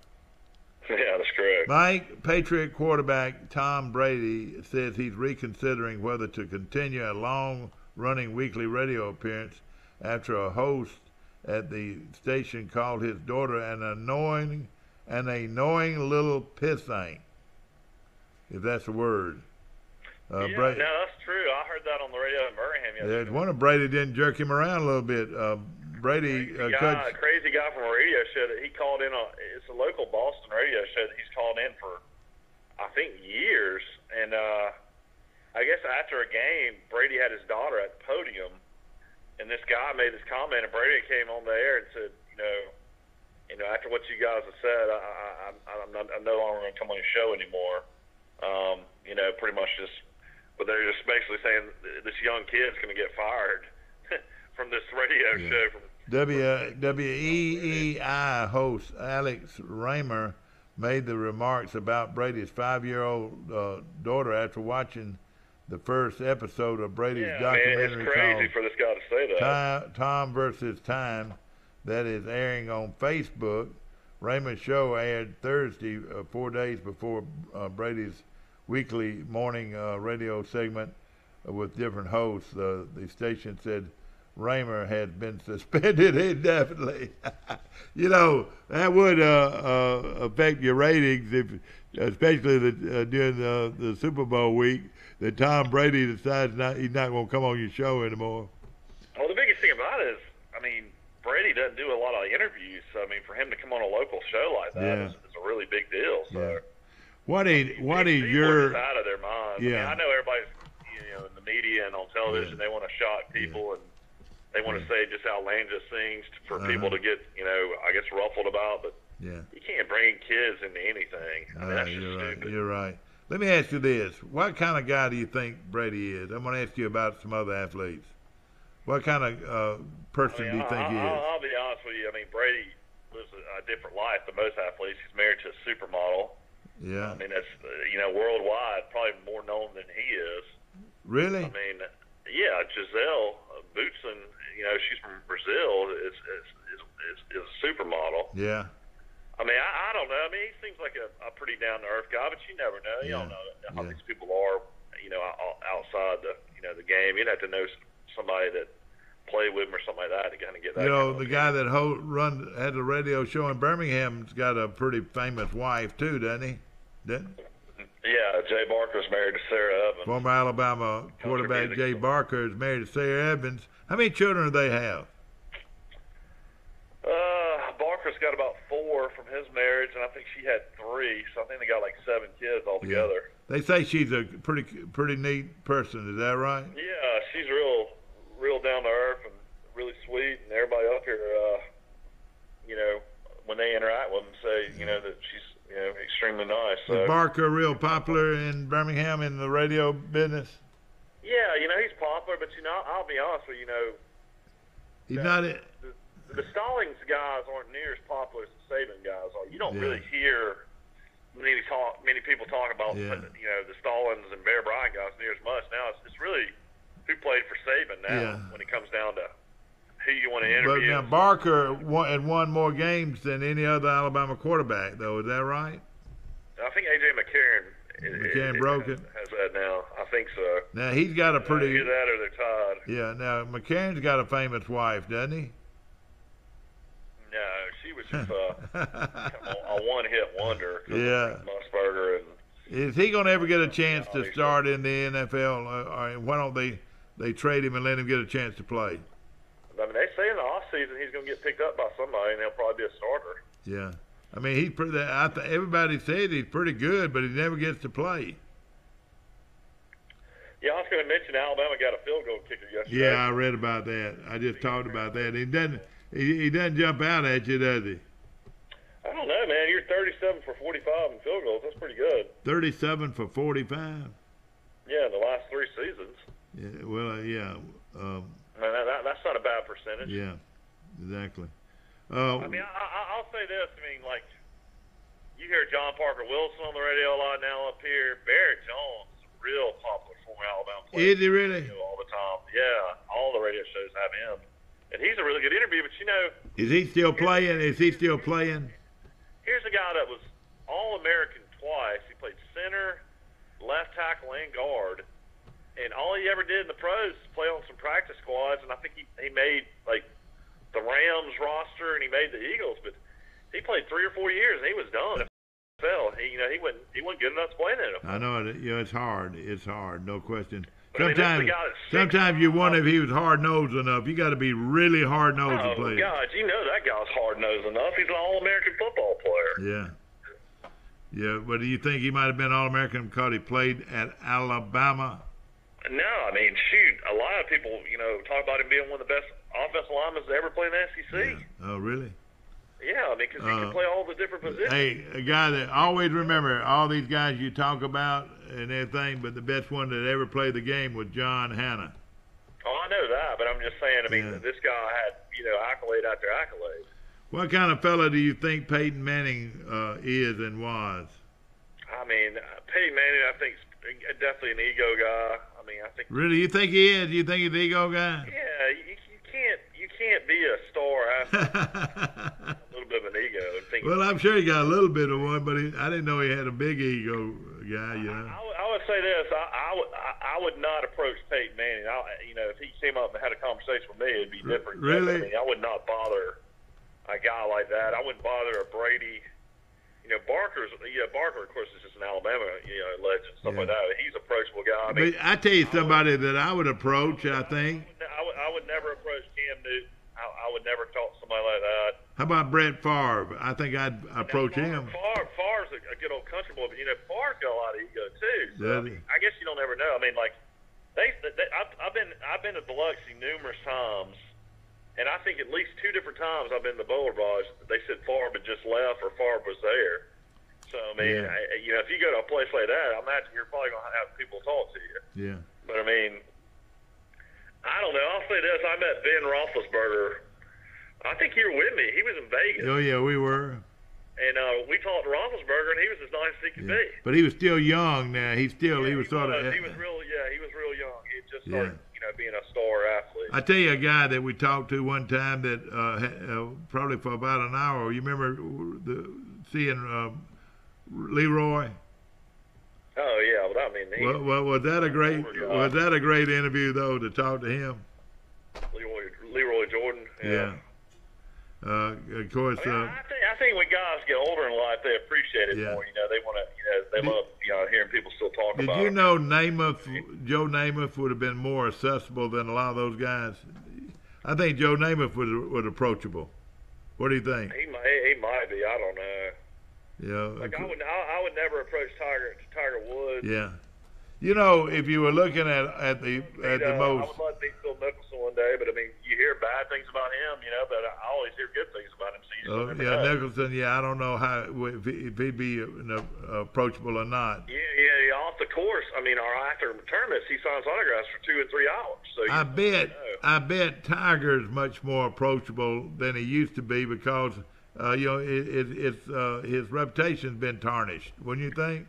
Yeah, that's correct. Mike, Patriot quarterback Tom Brady says he's reconsidering whether to continue a long-running weekly radio appearance after a host at the station called his daughter an annoying little pissant, if that's a word. No, that's true. I heard that on the radio in Birmingham yesterday. Yeah, one of Brady didn't jerk him around a little bit. Brady, crazy guy from a radio show that he called in on. It's a local Boston radio show that he's called in for, I think, years. And I guess after a game, Brady had his daughter at the podium, and this guy made this comment, and Brady came on the air and said, you know, after what you guys have said, I'm no longer going to come on your show anymore. You know, pretty much just, but they're just basically saying this young kid's going to get fired from this radio show. From WEEI host Alex Raymer made the remarks about Brady's 5-year-old daughter after watching the first episode of Brady's documentary it's crazy for this guy to say that. Tom versus Time, that is airing on Facebook. Raymond's show aired Thursday, 4 days before Brady's weekly morning radio segment with different hosts. The station said Raymer had been suspended indefinitely. You know, that would affect your ratings, especially during the Super Bowl week, that Tom Brady decides he's not going to come on your show anymore. Well, the biggest thing about it is, I mean, Brady doesn't do a lot of interviews. So, I mean, for him to come on a local show like that is a really big deal. So, what is your out of their minds? Yeah. I mean, I know everybody's, you know, in the media and on television, they want to shock people and they want to say just outlandish things for people to get, you know, I guess ruffled about. But you can't bring kids into anything. I mean, that's just stupid. You're right. Let me ask you this. What kind of guy do you think Brady is? I'm going to ask you about some other athletes. What kind of person do you think he is? I'll be honest with you. I mean, Brady lives a different life than most athletes. He's married to a supermodel. Yeah. I mean, that's, you know, worldwide, probably more known than he is. Really? I mean, yeah, Gisele Bündchen, you know, she's from Brazil, is a supermodel. Yeah. I mean, I don't know. I mean, he seems like a pretty down to earth guy, but you never know. You don't know how these people are. Outside the game, you'd have to know somebody that played with him or something like that to kind of get that. The guy that had the radio show in Birmingham's got a pretty famous wife too, doesn't he? Yeah, Jay Barker's married to Sarah Evans. Former Alabama quarterback Jay Barker is married to Sarah Evans. How many children do they have? Barker's got about 4 from his marriage, and I think she had 3. So I think they got like 7 kids altogether. Yeah. They say she's a pretty neat person. Is that right? Yeah, she's real down to earth and really sweet, and everybody up here, when they interact with them, say that she's extremely nice. So. Is Barker real popular in Birmingham in the radio business? Yeah, he's popular, but I'll be honest with you, he's not it. The Stallings guys aren't near as popular as the Saban guys are. You don't really hear many people talk about the Stallings and Bear Bryant guys near as much. Now it's really who played for Saban now when it comes down to who you want to interview. But now Barker had won more games than any other Alabama quarterback, though. Is that right? I think A.J. McCarron broke it. Has that now. I think so. Now he's got a pretty. Either that or they're tied. Yeah. Now McCarron's got a famous wife, doesn't he? No, she was just a one-hit wonder. Yeah. Musburger and. Is he going to ever get a chance to start in the NFL? Or why don't they trade him and let him get a chance to play? I mean, they say in the off season he's going to get picked up by somebody, and he'll probably be a starter. Yeah. I mean, he's pretty. Everybody says he's pretty good, but he never gets to play. Yeah, I was going to mention Alabama got a field goal kicker yesterday. Yeah, I read about that. I just talked about that. He doesn't jump out at you, does he? I don't know, man. You're 37 for 45 in field goals. That's pretty good. 37 for 45. Yeah, in the last 3 seasons. Yeah. Well, yeah. Man, that's not a bad percentage. Yeah, exactly. I mean, I'll say this. I mean, like, you hear John Parker Wilson on the radio a lot now up here. Barrett Jones, real popular former Alabama player. Is he really? All the time. Yeah, all the radio shows have him. And he's a really good interview, but Is he still playing? Is he still playing? Here's a guy that was All-American twice. He played center, left tackle, and guard. And all he ever did in the pros is play on some practice squads, and I think he made, like, the Rams roster, and he made the Eagles, but he played 3 or 4 years, and he was done. He wasn't good enough to play in it. I know it. It's hard. It's hard, no question. But Sometimes you wonder if he was hard-nosed enough. You got to be really hard-nosed to play. Oh, God, you know that guy's hard-nosed enough. He's an All-American football player. Yeah. Yeah, but do you think he might have been All-American because he played at Alabama? No, I mean, shoot, a lot of people, talk about him being one of the best offensive linemen to ever play in the SEC. Yeah. Oh, really? Yeah, I mean, because he can play all the different positions. Hey, a guy that always remember all these guys you talk about and everything, but the best one that ever played the game was John Hanna. Oh, I know that, but I'm just saying, I mean, this guy had, accolade after accolade. What kind of fella do you think Peyton Manning is and was? I mean, Peyton Manning, I think, is definitely an ego guy. I mean, I think. Really, you think he is? You think he's an ego guy? Yeah, you can't be a star after a little bit of an ego. Well, I'm sure he got a little bit of one, but I didn't know he had a big ego guy. I would say this: I would not approach Peyton Manning. If he came up and had a conversation with me, it'd be different. Really? I mean, I would not bother a guy like that. I wouldn't bother a Brady. Barker, of course, is just an Alabama, legend, stuff like that. He's an approachable guy. I mean, I tell you somebody that I would approach, I think. I would never approach Cam Newton. I would never talk to somebody like that. How about Brett Favre? I think I'd approach him. Favre's a good old country boy, but Favre's got a lot of ego too. So, I guess you don't ever know. I mean, like I've been to Biloxi numerous times. And I think at least 2 different times I've been to the Boulder Barge, they said Favre had just left or Favre was there. So, I mean, if you go to a place like that, I imagine you're probably going to have people talk to you. Yeah. But, I mean, I don't know. I'll say this. I met Ben Roethlisberger. I think you were with me. He was in Vegas. Oh, yeah, we were. And we talked to Roethlisberger, and he was as nice as he could be. But he was still young now. He was sort of. He was real young. He had just started. Being a star athlete. I tell you a guy that we talked to one time that probably for about an hour. You remember seeing Leroy? Oh yeah, but I mean, Well, was that a great interview though to talk to him? Leroy Jordan. Yeah. Of course. I think when guys get older in life, they appreciate it more. You know, they want to. They love hearing people still talk about. Did you know Joe Namath would have been more accessible than a lot of those guys? I think Joe Namath was approachable. What do you think? He might be. I don't know. Yeah. Like I would never approach Tiger Woods. Yeah. You know, if you were looking at the most. I would love to meet Phil Mickelson one day, but I mean, you hear bad things about him, but I always hear good things about him. So you never know. Nicholson. Yeah, I don't know if he'd be approachable or not. Yeah. Off the course, I mean, or after tournaments, he signs autographs for 2 and 3 hours. So I bet Tiger's much more approachable than he used to be because his reputation's been tarnished. Wouldn't you think?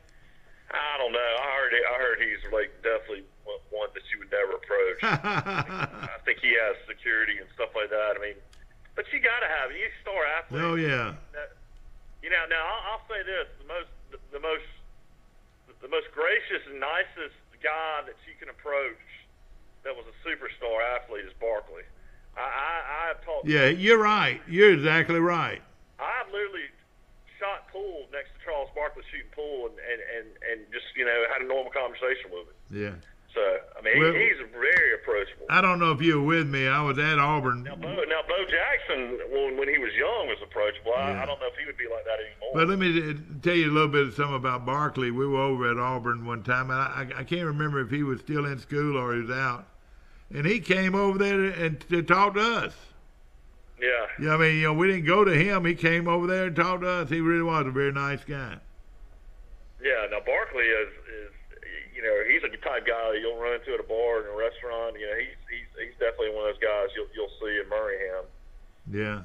I don't know. I heard he's like definitely one that you would never approach. I think he has security and stuff like that. I mean, but you got to have it. You star athlete. Oh yeah. Now I'll say this: the most gracious and nicest guy that you can approach that was a superstar athlete is Barkley. I've talked. Yeah, you're right. You're exactly right. I've literally shot pool next to Charles Barkley shooting pool and just had a normal conversation with him. Yeah. So I mean he's very approachable. I don't know if you were with me. I was at Auburn. Now Bo Jackson when he was young was approachable. I don't know if he would be like that anymore. But let me tell you a little bit of something about Barkley. We were over at Auburn one time. And I can't remember if he was still in school or he was out. And he came over there and to talk to us. Yeah. Yeah, I mean, we didn't go to him. He came over there and talked to us. He really was a very nice guy. Yeah. Now Barkley is he's a type guy you'll run into at a bar or in a restaurant. He's definitely one of those guys you'll see in Birmingham. Yeah.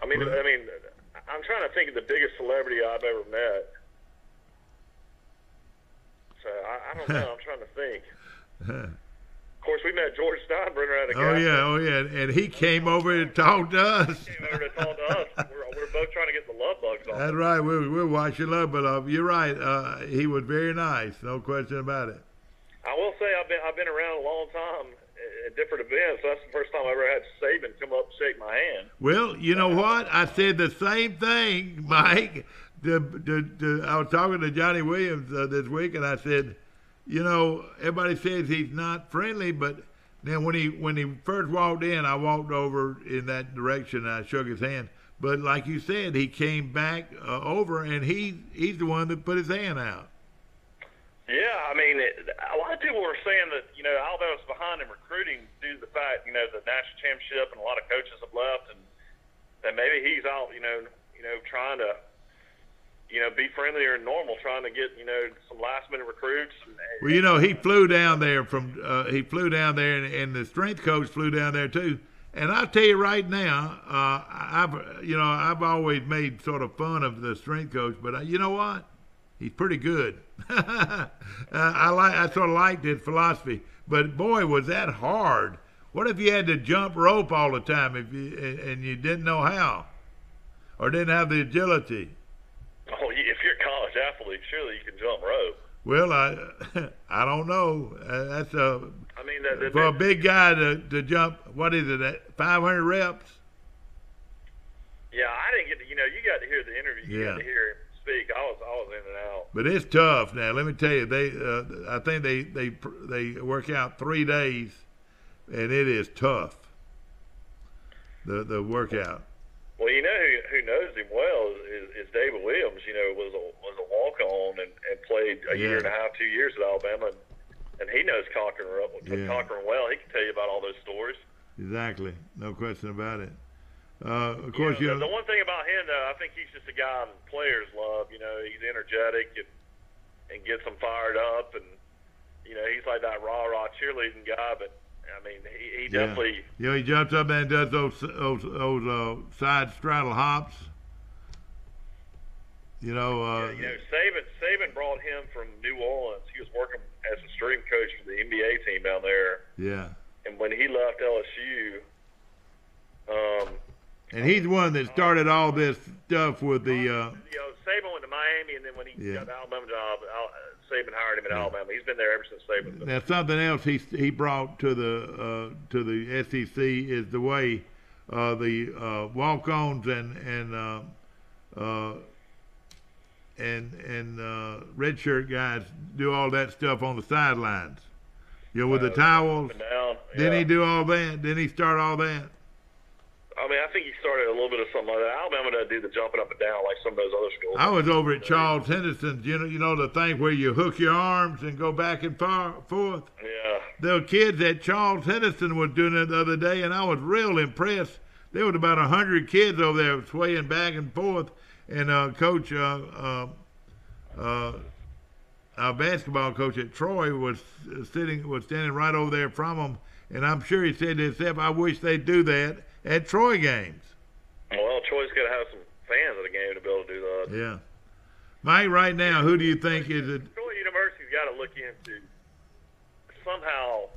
I mean, I'm trying to think of the biggest celebrity I've ever met. So I don't know. I'm trying to think. Of course, we met George Steinbrenner at a gas. Oh yeah, and he came over and talked to us. He came over to talk to us. We're both trying to get the love bugs off. That's right. We're watching love, but you're right. He was very nice, no question about it. I will say I've been around a long time at different events. That's the first time I ever had Saban come up and shake my hand. Well, you know what? I said the same thing, Mike. I was talking to Johnny Williams this week, and I said, everybody says he's not friendly, but then when he first walked in, I walked over in that direction and I shook his hand. But like you said, he came back over, and he's the one that put his hand out. Yeah, I mean, a lot of people were saying that Alabama's behind in recruiting due to the fact the national championship and a lot of coaches have left, and that maybe he's out trying to be friendlier and normal, trying to get some last minute recruits. Well, he flew down there and the strength coach flew down there too. And I'll tell you right now, I've always made sort of fun of the strength coach, but you know what? He's pretty good. I sort of liked his philosophy, but boy, was that hard. What if you had to jump rope all the time and you didn't know how, or didn't have the agility? Oh, if you're a college athlete, surely you can jump rope. Well, I don't know. That's for a big guy to jump. What is it? 500 reps. Yeah, I didn't get to. You got to hear the interview. You got to hear him speak. I was in and out. But it's tough. Now, let me tell you, I think they work out 3 days, and it is tough. The workout. Well, who knows him well is David Williams. Was a walk-on and played a year and a half, 2 years at Alabama, and he knows Cochran well. He can tell you about all those stories. Exactly, no question about it. Of course, the one thing about him, though, I think he's just a guy players love. He's energetic and gets them fired up, and he's like that rah-rah cheerleading guy, but. I mean, he definitely. He jumps up and does those side straddle hops. Saban brought him from New Orleans. He was working as a strength coach for the NBA team down there. Yeah. And when he left LSU, and he's the one that started all this stuff with the. Miami, and then when he got the Alabama job, Saban hired him at Alabama. He's been there ever since Saban. Now, something else he brought to the SEC is the way the walk-ons and redshirt guys do all that stuff on the sidelines. You know, with the towels. Didn't he do all that? Didn't he start all that? I mean, I think he started a little bit of something like that. Alabama doesn't do the jumping up and down like some of those other schools. I was over at Charles Henderson's. You know the thing where you hook your arms and go back and forth. Yeah. The kids at Charles Henderson was doing it the other day, and I was real impressed. There was about 100 kids over there swaying back and forth, and Coach, our basketball coach at Troy was standing right over there from them, and I'm sure he said to himself, "I wish they'd do that at Troy games." Well, Troy's got to have some fans at the game to be able to do that. Yeah. Mike, right now, who do you think is it? Troy University's got to look into somehow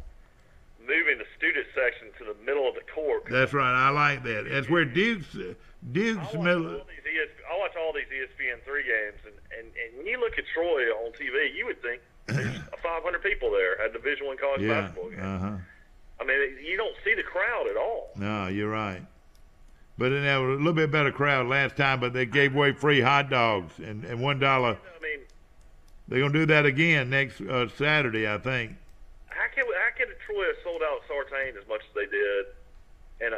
moving the student section to the middle of the court. That's right. I like that. That's where Duke's middle. I watch all these ESPN3 games, and when you look at Troy on TV, you would think there's 500 people there at Division I college basketball game. I mean, you don't see the crowd at all. No, you're right. But then there was a little bit better crowd last time, but they gave away free hot dogs and $1. I mean, they're going to do that again next Saturday, I think. How can Troy have sold out Sartain as much as they did, and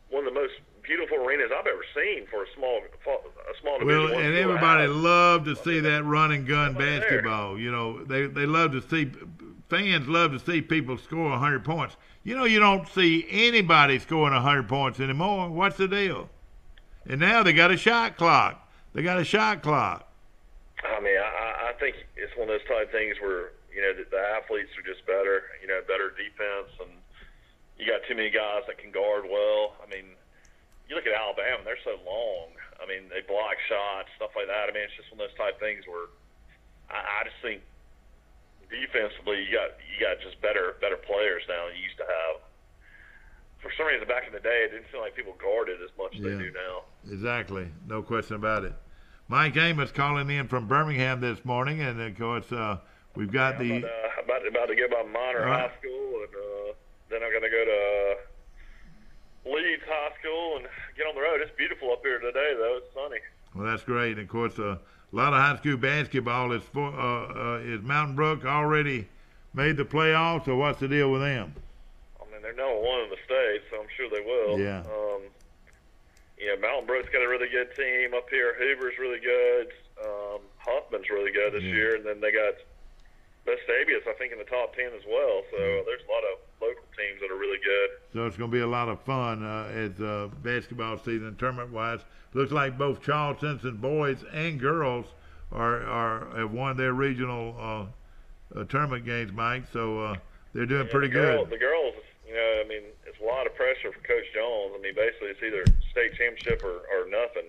one of the most beautiful arenas I've ever seen for a small division. Well, and everybody loved to see that run and gun basketball. There. You know, they love to see. Fans love to see people score 100 points. You know, you don't see anybody scoring 100 points anymore. What's the deal? And now they got a shot clock. I mean, I think it's one of those type things where, you know, the athletes are just better, you know, better defense, and you got too many guys that can guard well. I mean, you look at Alabama, they're so long. I mean, they block shots, stuff like that. I mean, it's just one of those type things where I just think defensively, you got just better players now than you used to have. For some reason, back in the day, it didn't seem like people guarded as much as they do now. Exactly, no question about it. Mike Amos calling in from Birmingham this morning, and of course, we've got about to get by Minor High School, and then I'm going to go to Leeds High School and get on the road. It's beautiful up here today, though. It's sunny. Well, that's great. And of course, a lot of high school basketball is Mountain Brook already made the playoffs, or what's the deal with them? I mean, they're number one in the state, so I'm sure they will. Yeah. You know, Mountain Brook's got a really good team up here. Hoover's really good. Huffman's really good this year, and then they got Vestavius, I think, in the top 10 as well. So there's a lot of local teams that are really good. So it's going to be a lot of fun as basketball season tournament-wise. Looks like both Charleston boys and girls have won their regional tournament games, Mike. So they're doing pretty good. The girls, you know, I mean, it's a lot of pressure for Coach Jones. I mean, basically it's either state championship or nothing.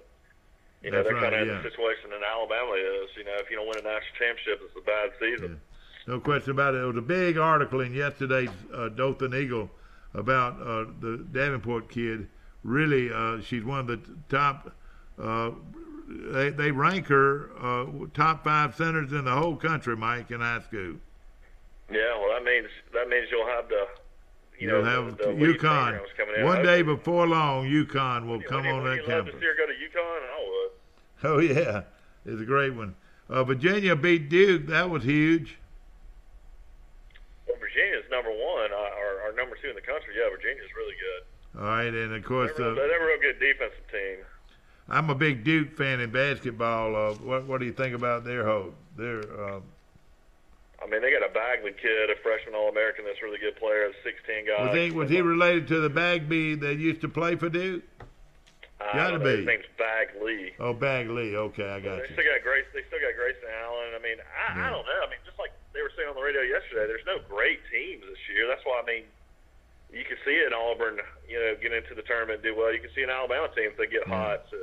You know, they're kind of in the situation in Alabama is. You know, if you don't win a national championship, it's a bad season. Yeah. No question about it. There was a big article in yesterday's Dothan Eagle about the Davenport kid. Really, she's one of the top. They rank her top 5 centers in the whole country, Mike, in high school. Yeah, well, that means you'll have the. You'll have UConn. One day before long, UConn will come on that campus. Would you love to see her go to UConn? I would. Oh, yeah. It's a great one. Virginia beat Duke. That was huge. Well, Virginia's number 1, or number 2 in the country. Yeah, Virginia's really good. All right, and of course, they're a real good defensive team. I'm a big Duke fan in basketball. What do you think about their hope? I mean, they got a Bagley kid, a freshman All-American that's a really good player, a 6'10" guy. Was he related to the Bagby that used to play for Duke? Gotta be. His name's Bagley. Oh, Bagley. Okay, I got you. They still got Grayson Allen. I mean, I don't know. I mean, just like they were saying on the radio yesterday, there's no great teams this year. That's why, I mean, you can see it in Auburn, you know, get into the tournament and do well. You can see an Alabama team if they get hot to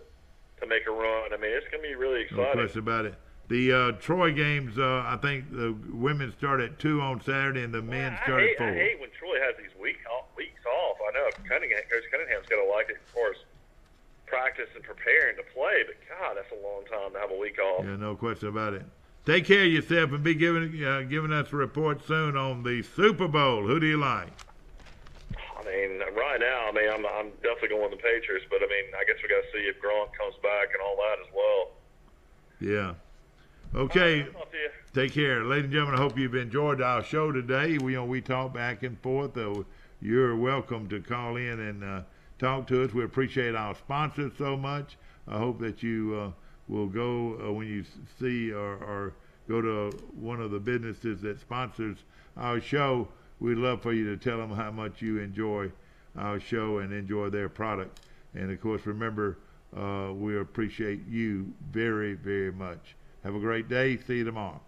make a run. I mean, it's going to be really exciting. No question about it. The Troy games, I think the women start at 2 on Saturday and the men start at 4. I hate when Troy has these weeks off. I know Coach Cunningham's got to like it as far as practice and preparing to play, but God, that's a long time to have a week off. Yeah, no question about it. Take care of yourself and be giving us a report soon on the Super Bowl. Who do you like? I mean, right now, I'm definitely going with the Patriots, but I mean, I guess we got to see if Gronk comes back and all that as well. Yeah. Okay. I'll talk to you. Take care, ladies and gentlemen. I hope you've enjoyed our show today. We talk back and forth. You're welcome to call in and talk to us. We appreciate our sponsors so much. I hope that you will go when you see or go to one of the businesses that sponsors our show. We'd love for you to tell them how much you enjoy our show and enjoy their product. And of course, remember, we appreciate you very, very much. Have a great day. See you tomorrow.